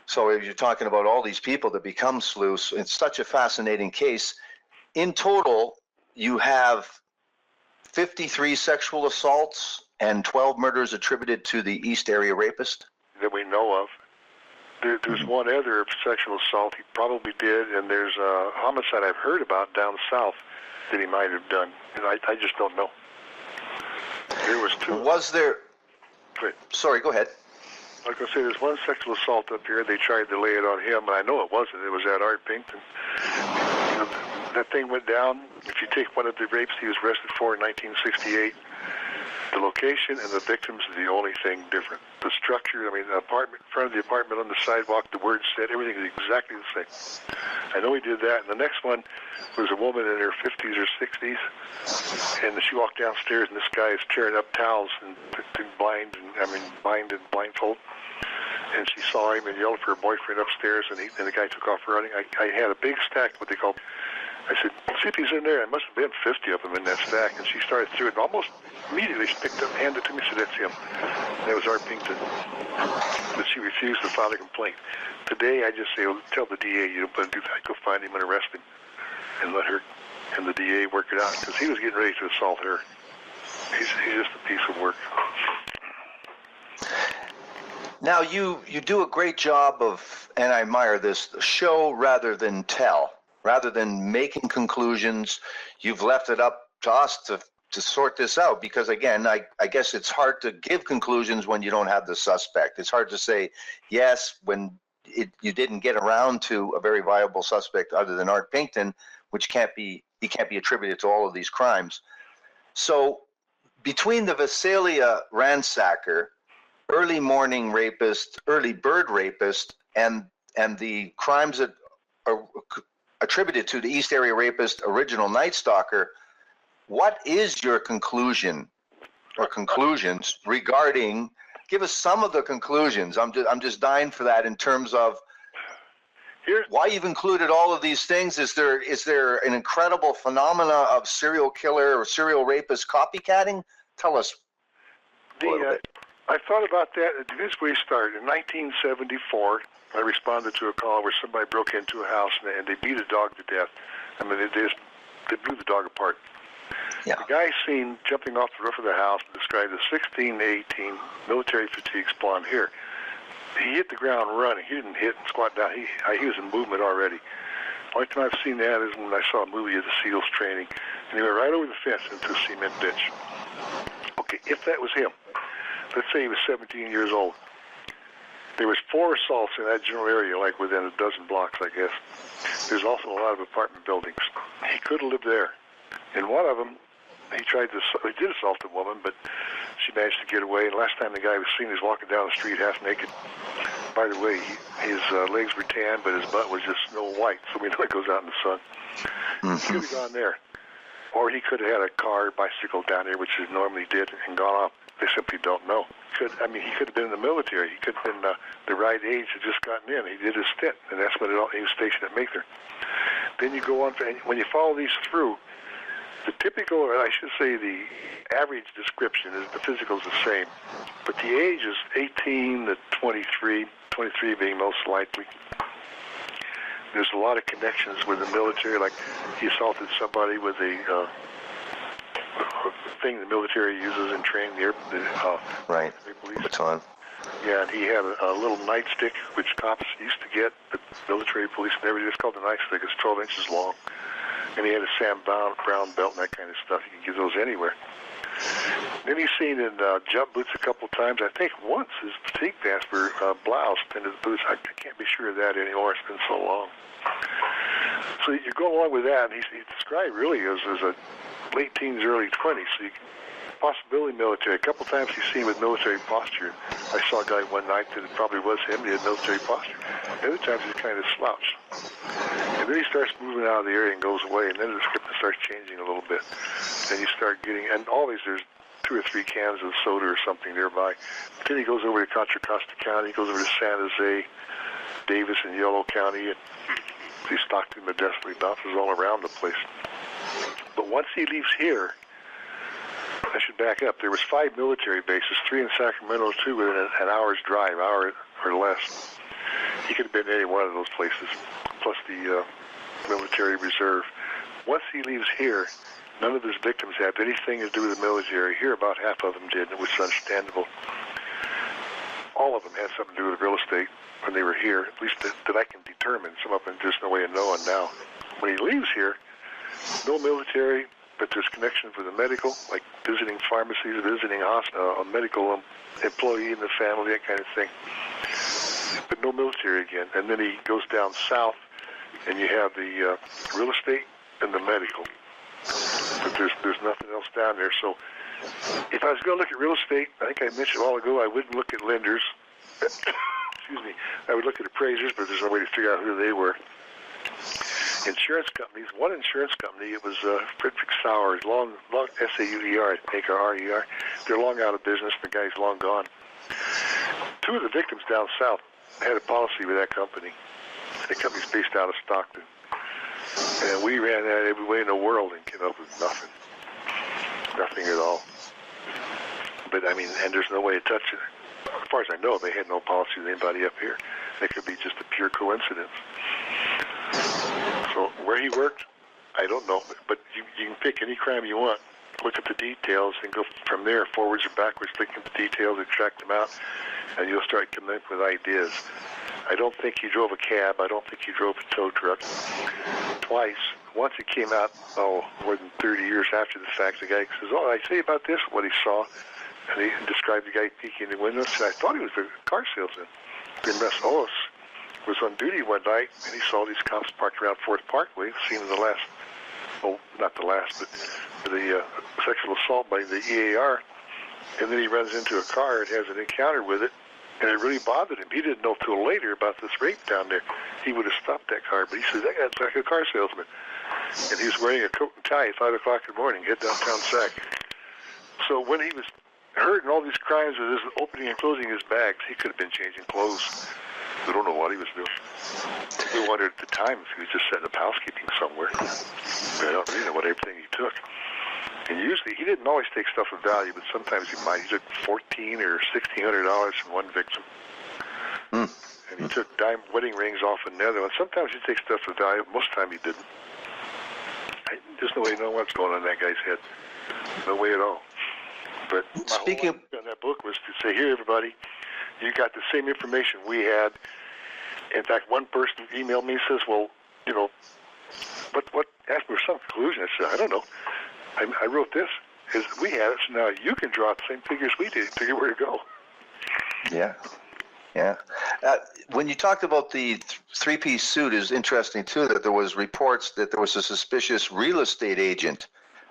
So if you're talking about all these people that become sleuths, it's such a fascinating case. In total, you have 53 sexual assaults and 12 murders attributed to the East Area Rapist? That we know of. There's one other sexual assault he probably did, and there's a homicide I've heard about down south that he might have done. And I just don't know. There was two. Was there... Sorry, go ahead. I was going to say, there's one sexual assault up here. They tried to lay it on him, and I know it wasn't. It was at Art Pinkton. That thing went down. If you take one of the rapes he was arrested for in 1968, the location and the victims are the only thing different. The structure, the apartment, in front of the apartment on the sidewalk, the words said, everything is exactly the same. I know he did that. And the next one was a woman in her 50s or 60s, and she walked downstairs, and this guy is tearing up towels and bind and blindfold. And she saw him and yelled for her boyfriend upstairs, and the guy took off running. I had a big stack, what they call. I said, see if he's in there. I must have been 50 of them in that stack. And she started through it. Almost immediately, she picked up, handed it to me, said, that's him. And that was Art Pinkton. But she refused to file a complaint. Today, I just say, tell the DA, you don't put do that. Go find him and arrest him, and let her and the DA work it out, because he was getting ready to assault her. He's just a piece of work. Now, you do a great job of, and I admire this, show rather than tell. Rather than making conclusions, you've left it up to us to sort this out, because, again, I guess it's hard to give conclusions when you don't have the suspect. It's hard to say yes when you didn't get around to a very viable suspect other than Art Pinkton, which can't be attributed to all of these crimes. So between the Visalia ransacker, early morning rapist, early bird rapist, and the crimes that are attributed to the East Area Rapist, original Night Stalker, what is your conclusion or conclusions regarding? Give us some of the conclusions. I'm just dying for that in terms of why you've included all of these things. Is there an incredible phenomena of serial killer or serial rapist copycatting? Tell us a little bit. I thought about that. This is where we started. In 1974, I responded to a call where somebody broke into a house and they beat a dog to death. I mean, they blew the dog apart. Yeah. The guy seen jumping off the roof of the house described as 16 to 18, military fatigues, blonde hair. He hit the ground running. He didn't hit and squat down. He was in movement already. The only time I've seen that is when I saw a movie of the SEALs training, and he went right over the fence into a cement ditch. Okay, if that was him, let's say he was 17 years old. There was 4 assaults in that general area, like within a dozen blocks, I guess. There's also a lot of apartment buildings. He could have lived there. In one of them, he did assault a woman, but she managed to get away. And last time the guy was seen, he was walking down the street half naked. By the way, his legs were tan, but his butt was just snow white, so we know it goes out in the sun. Mm-hmm. He could have gone there. Or he could have had a car or bicycle down there, which he normally did, and gone off. They simply don't know. He could have been in the military. He could have been the right age, had just gotten in. He did his stint, and that's when he was stationed at Mather. Then you go on, and when you follow these through, the typical, or I should say the average description is the physical is the same, but the age is 18 to 23, 23 being most likely. There's a lot of connections with the military, like he assaulted somebody with a thing the military uses in training the right. police. Baton. Yeah, and he had a little nightstick, which cops used to get, but military police never did. It's called a nightstick. It's 12 inches long. And he had a Sam Brown belt and that kind of stuff. You can get those anywhere. Then he's seen in jump boots a couple times. I think once his fatigue pants were bloused into the boots. I can't be sure of that anymore. It's been so long. So you go along with that, and he's described really as a late teens, early 20s. So possibility military. A couple times he's seen with military posture. I saw a guy one night that it probably was him. He had military posture. The other times he's kind of slouched. And then he starts moving out of the area and goes away, and then the description starts changing a little bit. Then you start getting, and always there's 2 or 3 cans of soda or something nearby. But then he goes over to Contra Costa County, he goes over to San Jose, Davis and Yolo County, and he's Stockton, Modesto, he bounces all around the place. But once he leaves here, I should back up. There was 5 military bases, 3 in Sacramento, 2 within an hour's drive, hour or less. He could have been any one of those places, plus the military reserve. Once he leaves here, none of his victims have anything to do with the military. Here, about half of them did, which is understandable. All of them had something to do with real estate when they were here, at least that I can determine. Some of them there's no way of knowing now. When he leaves here, no military, but there's connections with the medical, like visiting pharmacies, visiting a medical employee in the family, that kind of thing. But no military again. And then he goes down south, and you have the real estate and the medical. But there's nothing else down there. So if I was going to look at real estate, I think I mentioned a while ago, I wouldn't look at lenders. Excuse me. I would look at appraisers, but there's no way to figure out who they were. Insurance companies. One insurance company, it was Frederick Sauer, long S-A-U-E-R, I think, or R-E-R. They're long out of business. The guy's long gone. 2 of the victims down south had a policy with that company. The company's based out of Stockton. And we ran that every way in the world and came up with nothing. Nothing at all. But, I mean, and there's no way to touch it. As far as I know, they had no policy with anybody up here. It could be just a pure coincidence. So where he worked, I don't know, but you can pick any crime you want, look at the details, and go from there, forwards or backwards, look at the details, extract them out, and you'll start coming up with ideas. I don't think he drove a cab. I don't think he drove a tow truck. Twice. Once it came out, more than 30 years after the fact, the guy says, I say about this, what he saw. And he described the guy peeking in the window. Said, I thought he was a car salesman. Greenbelt was on duty one night, and he saw these cops parked around 4th Parkway, seen in the last, not the last, but the sexual assault by the EAR. And then he runs into a car and has an encounter with it, and it really bothered him. He didn't know till later about this rape down there. He would have stopped that car, but he says, that guy's like a car salesman. And he was wearing a coat and tie at 5 o'clock in the morning, head downtown Sac. So when he was hurting all these crimes with his opening and closing his bags, he could have been changing clothes. We don't know what he was doing. We wondered at the time if he was just setting up housekeeping somewhere. We don't really know what everything he took. And usually, he didn't always take stuff of value, but sometimes he might. He took $1,400 or $1,600 from one victim. And he took diamond wedding rings off another one. Sometimes he takes stuff of value. Most of the time he didn't. There's no way to know what's going on in that guy's head. No way at all. But my whole idea on that book was to say, here, everybody, you got the same information we had. In fact, one person emailed me and says, well, what asked me for some conclusion. I said, I don't know. I wrote this because we had it, so now you can draw the same figures we did, figure where to go. Yeah. When you talked about the three-piece suit, is interesting, too, that there was reports that there was a suspicious real estate agent.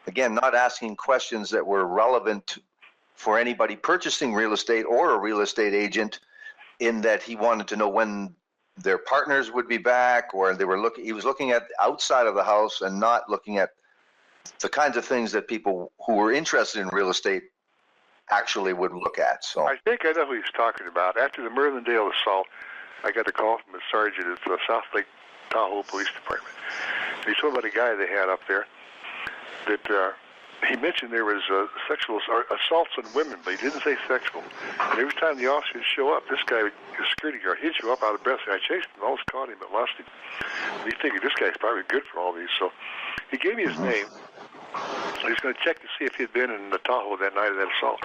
Again, not asking questions that were relevant for anybody purchasing real estate or a real estate agent, in that he wanted to know when their partners would be back, or he was looking at outside of the house and not looking at the kinds of things that people who were interested in real estate actually would look at. So I think I know who he's talking about. After the Merlandale assault, I got a call from a sergeant at the South Lake Tahoe Police Department. And he told about a guy they had up there that he mentioned there was sexual assaults on women, but he didn't say sexual. And every time the officers show up, this guy, the security guard, he'd show up out of breath. And I chased him, almost caught him, but lost him. And he figured this guy's probably good for all these. So he gave me his name. He was going to check to see if he'd been in the Tahoe that night of that assault.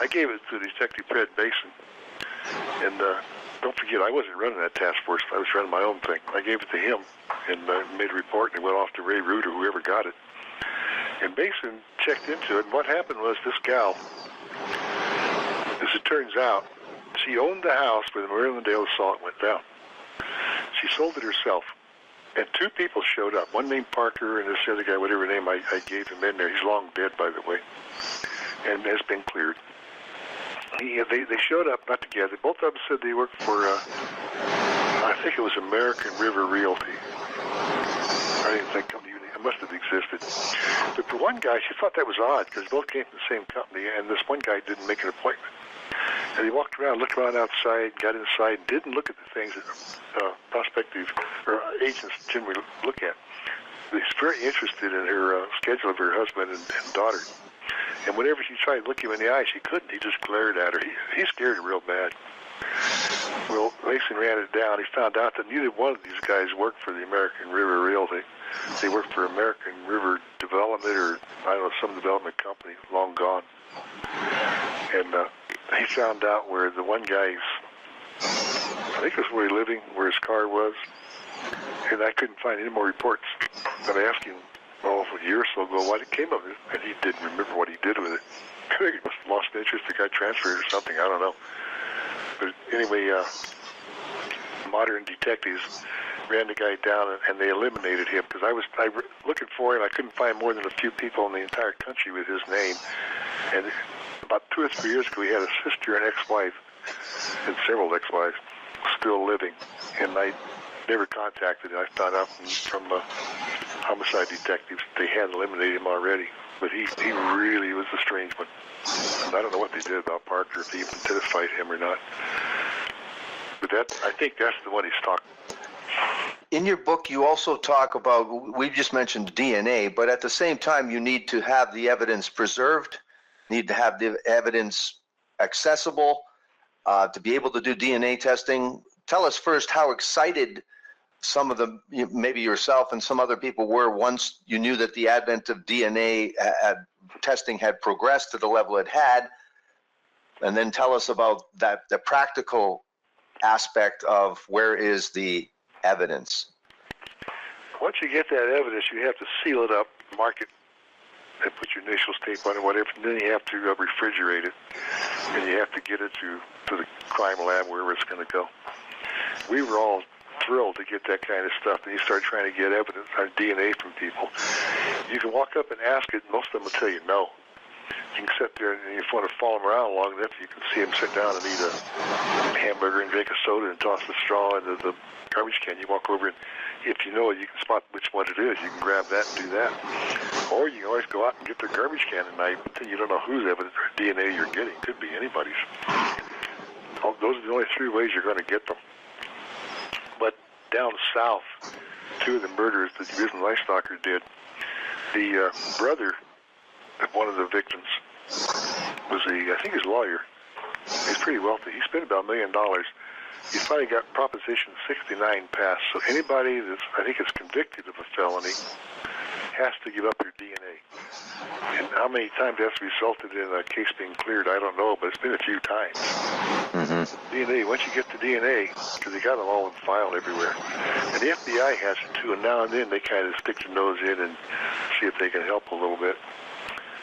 I gave it to Detective Fred Basin. And don't forget, I wasn't running that task force. I was running my own thing. I gave it to him and made a report, and it went off to Ray Root or whoever got it. And Basin checked into it, and what happened was this gal, as it turns out, she owned the house where the Merlandale assault went down. She sold it herself. And two people showed up, one named Parker and this other guy, whatever name I gave him in there. He's long dead, by the way, and has been cleared. They showed up, not together. Both of them said they worked for, I think it was American River Realty. I didn't think it must have existed. But for one guy, she thought that was odd because both came from the same company, and this one guy didn't make an appointment. And he walked around, looked around outside, got inside, and didn't look at the things that prospective or agents generally look at. He's very interested in her schedule of her husband and daughter. And whenever she tried to look him in the eye, she couldn't. He just glared at her. He scared her real bad. Well, Mason ran it down. He found out that neither one of these guys worked for the American River Realty. They worked for American River Development or, I don't know, some development company, long gone. And he found out where the one guy's, I think it was where he was living, where his car was. And I couldn't find any more reports. And I asked him, a year or so ago, what it came of it, and he didn't remember what he did with it. I think he must have lost interest, the guy transferred or something, I don't know. But anyway, modern detectives ran the guy down, and they eliminated him, because I was looking for him. I couldn't find more than a few people in the entire country with his name. And about 2 or 3 years ago, he had a sister and ex-wife, and several ex-wives, still living. And I never contacted him. I found out from homicide detectives they had eliminated him already. But he really was a strange one. And I don't know what they did about Parker, if they even identified him or not. But I think that's the one he's talking about. In your book, you also talk about, we've just mentioned DNA, but at the same time, you need to have the evidence preserved, need to have the evidence accessible, to be able to do DNA testing. Tell us first how excited some of the, maybe yourself and some other people were once you knew that the advent of DNA testing had progressed to the level it had, and then tell us about that, the practical aspect of where is the evidence. Once you get that evidence, you have to seal it up, mark it, and put your initial stamp on it, whatever, and then you have to refrigerate it, and you have to get it to the crime lab, wherever it's going to go. We were all thrilled to get that kind of stuff, and you start trying to get evidence on DNA from people. You can walk up and ask it, and most of them will tell you no. You can sit there, and if you want to follow them around long enough, you can see them sit down and eat a hamburger and drink a soda and toss the straw into the garbage can. You walk over, and if you know it, you can spot which one it is. You can grab that and do that. Or you can always go out and get their garbage can at night, but then you don't know whose evidence or DNA you're getting. Could be anybody's. Those are the only three ways you're going to get them. But down south, two of the murders that the Visalia Stalker did, the brother of one of the victims was I think he's a lawyer. He's pretty wealthy. He spent about $1 million. He finally got Proposition 69 passed. So anybody that's, I think, is convicted of a felony has to give up their DNA. And how many times that's resulted in a case being cleared, I don't know, but it's been a few times. Mm-hmm. DNA, once you get the DNA, because they got them all in file everywhere. And the FBI has it too, and now and then they kind of stick their nose in and see if they can help a little bit.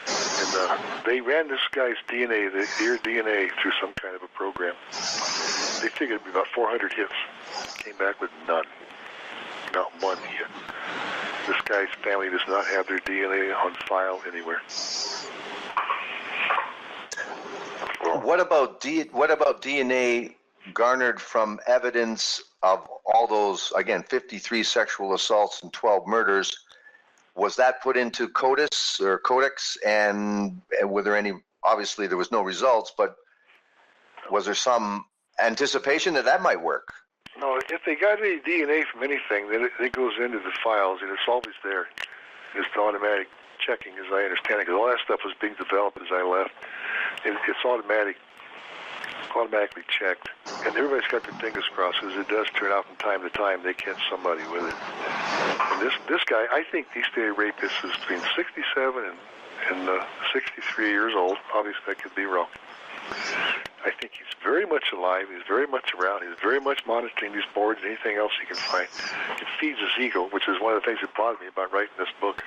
And they ran this guy's DNA, their DNA, through some kind of a program. They figured it'd be about 400 hits. Came back with none. Not one hit. This guy's family does not have their DNA on file anywhere. What about DNA garnered from evidence of all those, again, 53 sexual assaults and 12 murders? Was that put into Codex, and were there any, obviously there was no results, but was there some anticipation that might work? No, if they got any DNA from anything, then it goes into the files, and it's always there. It's automatic checking, as I understand it, because all that stuff was being developed as I left. And it's automatically checked. And everybody's got their fingers crossed, because it does turn out from time to time they catch somebody with it. And this guy, I think these area rapist is between 67 and 63 years old. Obviously, I could be wrong. I think he's very much alive. He's very much around. He's very much monitoring these boards and anything else he can find. It feeds his ego, which is one of the things that bothered me about writing this book.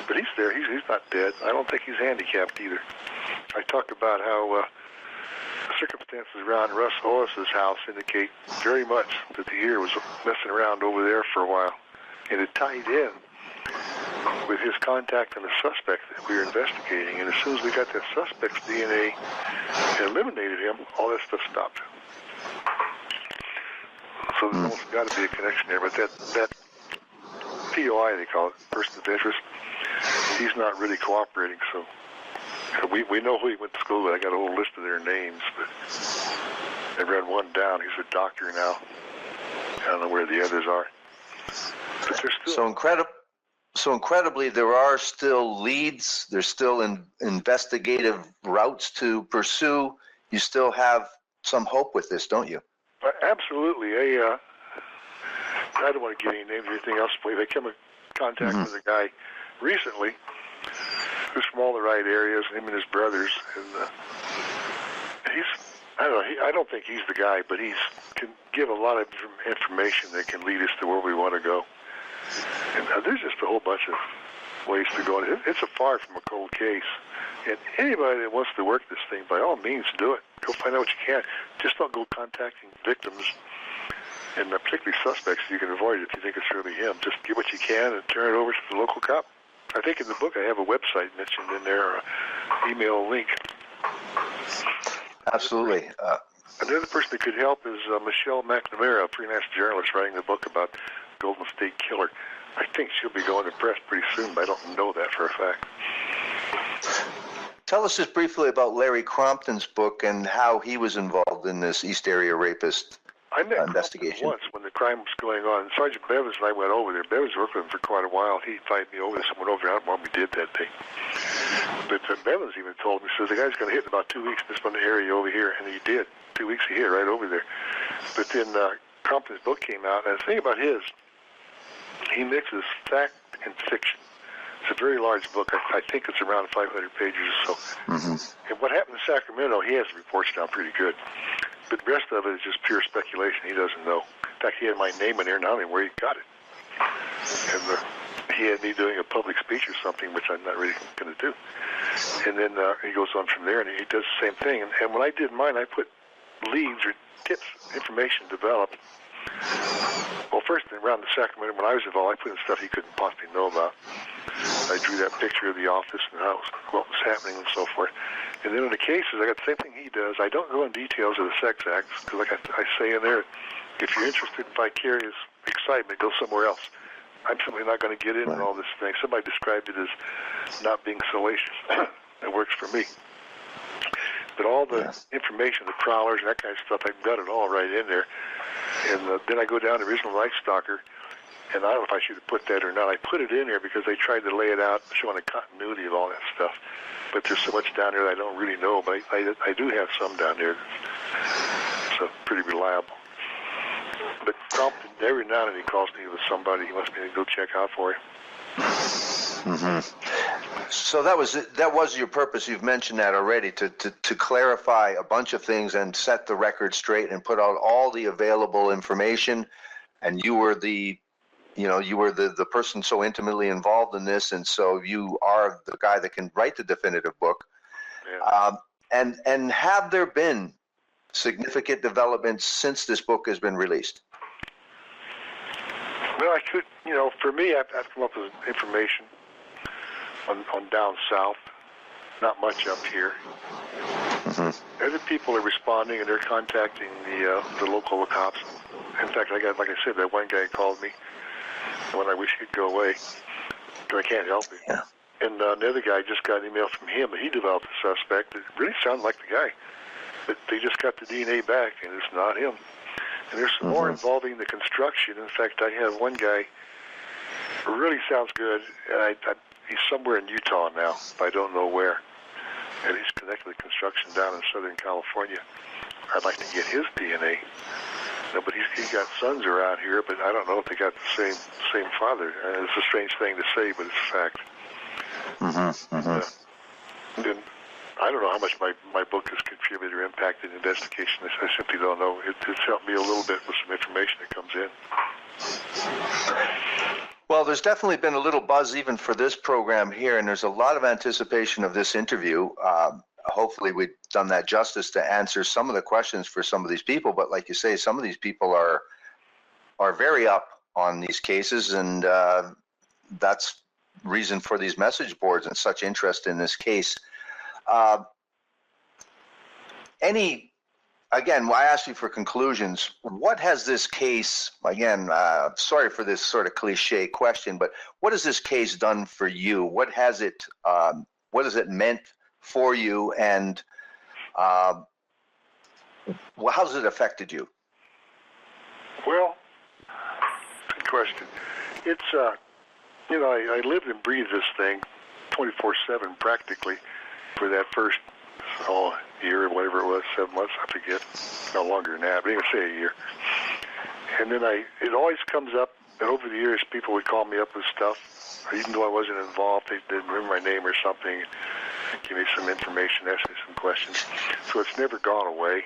But he's there. He's not dead. I don't think he's handicapped either. I talked about how the circumstances around Russ Hollis's house indicate very much that the ear was messing around over there for a while. And it tied in with his contact on the suspect that we were investigating. And as soon as we got that suspect's DNA and eliminated him, all that stuff stopped. So there's almost got to be a connection there. But that POI, they call it, person of interest, he's not really cooperating. So we know who he went to school with. I got a whole list of their names, but I read one down. He's a doctor now. I don't know where the others are. But they're still... So incredibly, there are still leads. There's still investigative routes to pursue. You still have some hope with this, don't you? Absolutely. I don't want to give any names or anything else, but I came in contact with a guy recently who's from all the right areas, him and his brothers, and I don't think he's the guy, but he can give a lot of information that can lead us to where we want to go. And there's just a whole bunch of ways to go. It's a far from a cold case. And anybody that wants to work this thing, by all means, do it. Go find out what you can. Just don't go contacting victims, and particularly suspects. You can avoid it if you think it's really him. Just get what you can and turn it over to the local cop. I think in the book I have a website mentioned in there, email link. Absolutely. Another person that could help is Michelle McNamara, a freelance journalist writing a book about Golden State Killer. I think she'll be going to press pretty soon, but I don't know that for a fact. Tell us just briefly about Larry Crompton's book and how he was involved in this East Area Rapist investigation. Once when the crime was going on. Sergeant Bevins and I went over there. Bevins worked with him for quite a while. He invited me over there. Someone over there. I don't know what we did that day. But Bevins even told me, says, the guy's going to hit in about 2 weeks in this one area over here. And he did. 2 weeks he hit right over there. But then Compton's book came out, and the thing about his, he mixes fact and fiction. It's a very large book. I think it's around 500 pages or so. Mm-hmm. And what happened in Sacramento, he has the reports down pretty good. But the rest of it is just pure speculation. He doesn't know. In fact, he had my name in there, and I don't know where he got it. And he had me doing a public speech or something, which I'm not really going to do. And then he goes on from there, and he does the same thing. And when I did mine, I put leads or tips, information developed. Well, first, around the Sacramento, when I was involved, I put in stuff he couldn't possibly know about. I drew that picture of the office and what was happening and so forth. And then in the cases, I got the same thing he does. I don't go in details of the sex acts, because like I say in there, if you're interested in vicarious excitement, go somewhere else. I'm simply not going to get into all this thing. Somebody described it as not being salacious. It works for me. But all the information, the prowlers, and that kind of stuff, I've got it all right in there. And then I go down to Original Life Stalker, and I don't know if I should have put that or not. I put it in there because they tried to lay it out, showing the continuity of all that stuff. But there's so much down there that I don't really know, but I do have some down there. So pretty reliable. But Compton, every now and then he calls me with somebody he wants me to go check out for him. Mm-hmm. So that was your purpose. You've mentioned that already, to clarify a bunch of things and set the record straight and put out all the available information. And you were the person so intimately involved in this, and so you are the guy that can write the definitive book. Yeah. And have there been significant developments since this book has been released? Well, I could, for me, I've come up with information on down south, not much up here. Mm-hmm. Other people are responding, and they're contacting the local cops. In fact, like I said, that one guy called me when I wish he'd go away, because I can't help it. Yeah. And the other guy just got an email from him, and he developed a suspect that really sounded like the guy. But they just got the DNA back, and it's not him. And there's some more involving the construction. In fact, I have one guy who really sounds good, and he's somewhere in Utah now, but I don't know where. And he's connected to construction down in Southern California. I'd like to get his DNA. No, but he's got sons around here, but I don't know if they got the same father. It's a strange thing to say, but it's a fact. And I don't know how much my book has contributed or impacted investigation. I simply don't know. It's helped me a little bit with some information that comes in. Well, there's definitely been a little buzz even for this program here, and there's a lot of anticipation of this interview. Hopefully we've done that justice to answer some of the questions for some of these people. But like you say, some of these people are very up on these cases, and that's reason for these message boards and such interest in this case. Again, I asked you for conclusions. What has this case, again, sorry for this sort of cliche question, but what has this case done for you? What has it meant for you, and how has it affected you? Well, good question. It's, I lived and breathed this thing 24/7 practically for that first year or whatever it was, 7 months, I forget. No longer than that, but even say a year. And then it always comes up, and over the years people would call me up with stuff, even though I wasn't involved. They didn't remember my name or something, give me some information, ask me some questions. So it's never gone away.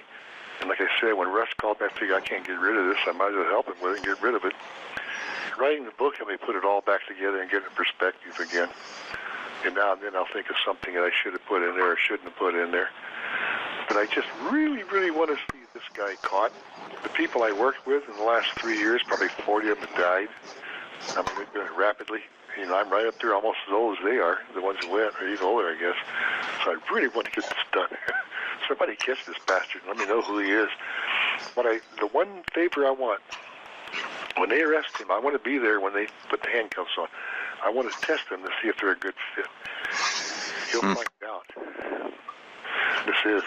And like I said, when Russ called me, I figured I can't get rid of this. I might as well help him with it and get rid of it. Writing the book helped me put it all back together and get it in perspective again. And now and then I'll think of something that I should have put in there or shouldn't have put in there. But I just really, really want to see this guy caught. The people I worked with in the last 3 years, probably 40 of them have died. I mean, they're doing it rapidly. I'm right up there almost as old as they are, the ones who went, or even older, I guess. So I really want to get this done. Somebody catch this bastard. Let me know who he is. But the one favor I want, when they arrest him, I want to be there when they put the handcuffs on. I want to test them to see if they're a good fit. He'll find out. This is.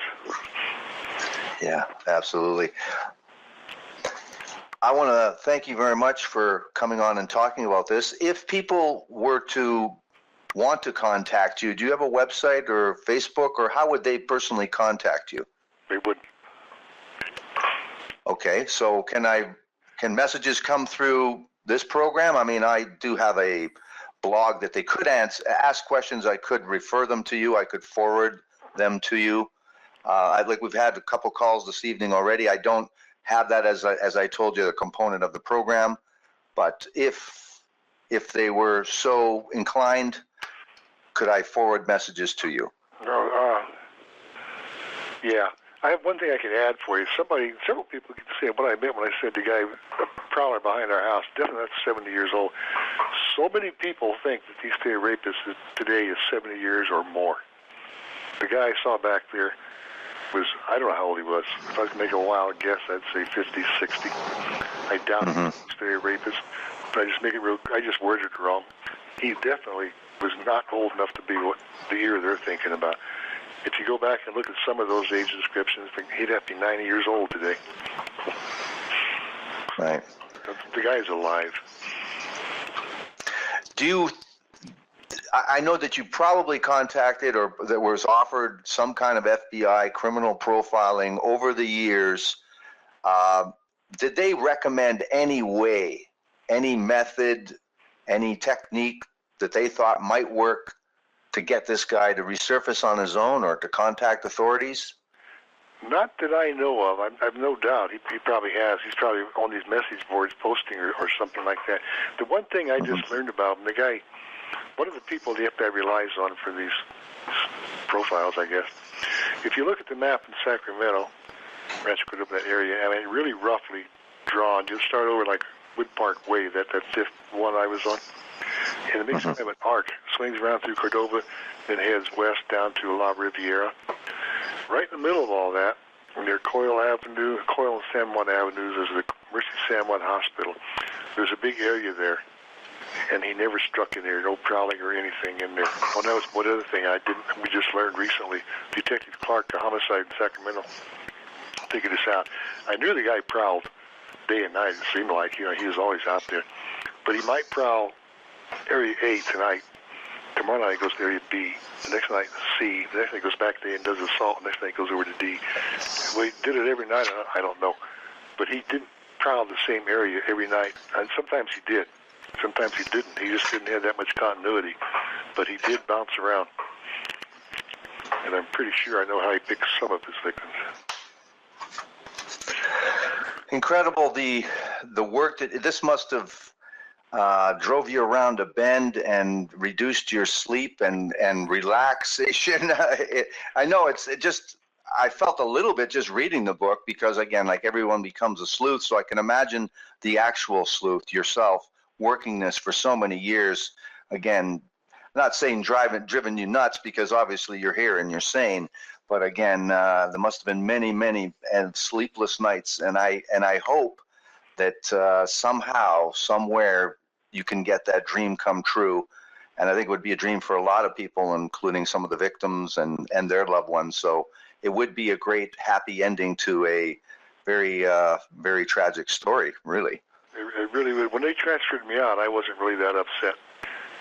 Yeah, absolutely. I want to thank you very much for coming on and talking about this. If people were to want to contact you, do you have a website or Facebook, or how would they personally contact you? They would. Okay, so can I Can messages come through this program? I mean, I do have a blog that they could ask questions. I could refer them to you. I could forward them to you. We've had a couple calls this evening already. I don't have that as I told you, a component of the program. But if they were so inclined, could I forward messages to you? No, yeah. I have one thing I can add for you. Several people can say what I meant when I said the guy, the prowler behind our house, definitely that's 70 years old. So many people think that these three rapists today is 70 years or more. The guy I saw back there was, I don't know how old he was. If I was to make a wild guess, I'd say 50, 60. I doubt he was a rapist, but I just worded it wrong. He definitely was not old enough to be what the year they're thinking about. If you go back and look at some of those age descriptions, he'd have to be 90 years old today. Right. The guy's alive. I know that you probably contacted or that was offered some kind of FBI criminal profiling over the years. Did they recommend any way, any method, any technique that they thought might work to get this guy to resurface on his own or to contact authorities? Not that I know of. I've no doubt he probably has. He's probably on these message boards posting or something like that. The one thing I just learned about him, the guy, one of the people the FBI relies on for these profiles, I guess, if you look at the map in Sacramento, Rancho Cordova, that area, I mean, really roughly drawn, you'll start over like Wood Park Way, that fifth one I was on, and it makes kind of an arc, swings around through Cordova, then heads west down to La Riviera. Right in the middle of all that, near Coyle and San Juan Avenues, is the Mercy San Juan Hospital. There's a big area there, and he never struck in there, no prowling or anything in there. Oh, that was one other thing we just learned recently. Detective Clark, the homicide in Sacramento, figured this out. I knew the guy prowled day and night. It seemed like, he was always out there. But he might prowl Area A tonight. Tomorrow night he goes to Area B. The next night C. The next night he goes back there and does assault. The next night he goes over to D. Well, he did it every night. I don't know. But he didn't prowl the same area every night. And sometimes he did. Sometimes he didn't. He just didn't have that much continuity. But he did bounce around. And I'm pretty sure I know how he picks some of his victims. Incredible the work that this must have drove you around a bend and reduced your sleep and relaxation. I know I felt a little bit just reading the book because, again, like everyone becomes a sleuth, so I can imagine the actual sleuth yourself working this for so many years. Again, not saying driven you nuts because obviously you're here and you're sane, but again, there must have been many, many and sleepless nights, and I hope that somehow, somewhere, you can get that dream come true. And I think it would be a dream for a lot of people, including some of the victims and their loved ones. So it would be a great, happy ending to a very, very tragic story, really. It really would. When they transferred me out, I wasn't really that upset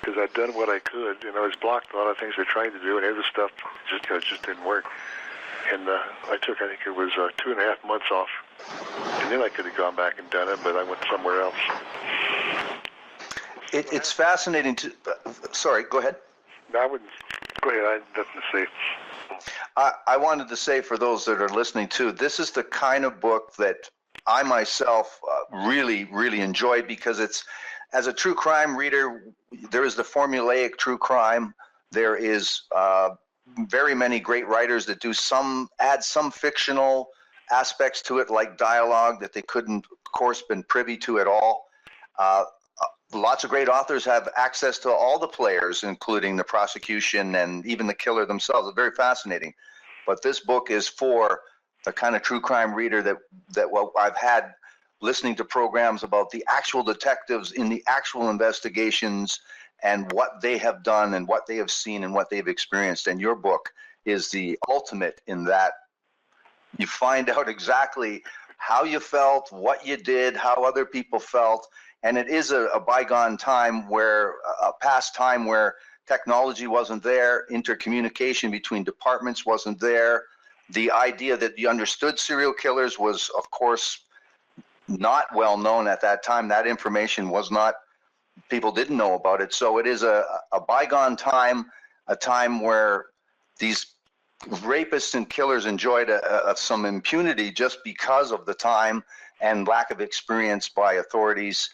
because I'd done what I could, and I was blocked a lot of things they're trying to do, and other stuff just didn't work. And I think it was 2.5 months off, and then I could have gone back and done it, but I went somewhere else. It's fascinating to. Sorry, go ahead. No, I wouldn't. Go ahead. I had nothing to say. I wanted to say for those that are listening too, this is the kind of book that I myself really, really enjoy because it's, as a true crime reader, there is the formulaic true crime. There is very many great writers that add some fictional aspects to it, like dialogue that they couldn't, of course, been privy to at all. Lots of great authors have access to all the players, including the prosecution and even the killer themselves. It's very fascinating. But this book is for the kind of true crime reader that what I've had listening to programs about the actual detectives in the actual investigations and what they have done and what they have seen and what they've experienced. And your book is the ultimate in that. You find out exactly how you felt, what you did, how other people felt. And it is a bygone time a past time where technology wasn't there, intercommunication between departments wasn't there. The idea that you understood serial killers was, of course, not well known at that time. That information was not, people didn't know about it. So it is a bygone time, a time where these rapists and killers enjoyed some impunity just because of the time and lack of experience by authorities.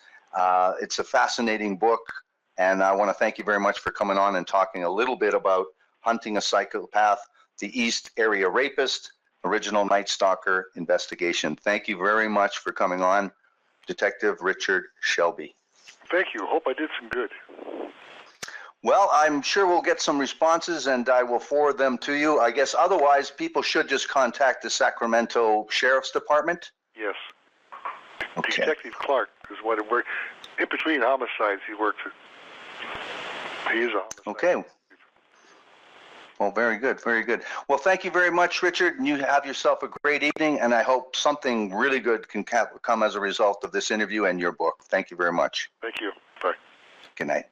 It's a fascinating book, and I want to thank you very much for coming on and talking a little bit about Hunting a Psychopath, the East Area Rapist, Original Night Stalker investigation. Thank you very much for coming on, Detective Richard Shelby. Thank you. Hope I did some good. Well, I'm sure we'll get some responses, and I will forward them to you. I guess otherwise, people should just contact the Sacramento Sheriff's Department. Yes. Okay. Detective Clark is what it worked. In between homicides, he works at. He is a homicide. Okay. Well, very good, very good. Well, thank you very much, Richard, and you have yourself a great evening, and I hope something really good can come as a result of this interview and your book. Thank you very much. Thank you. Bye. Good night.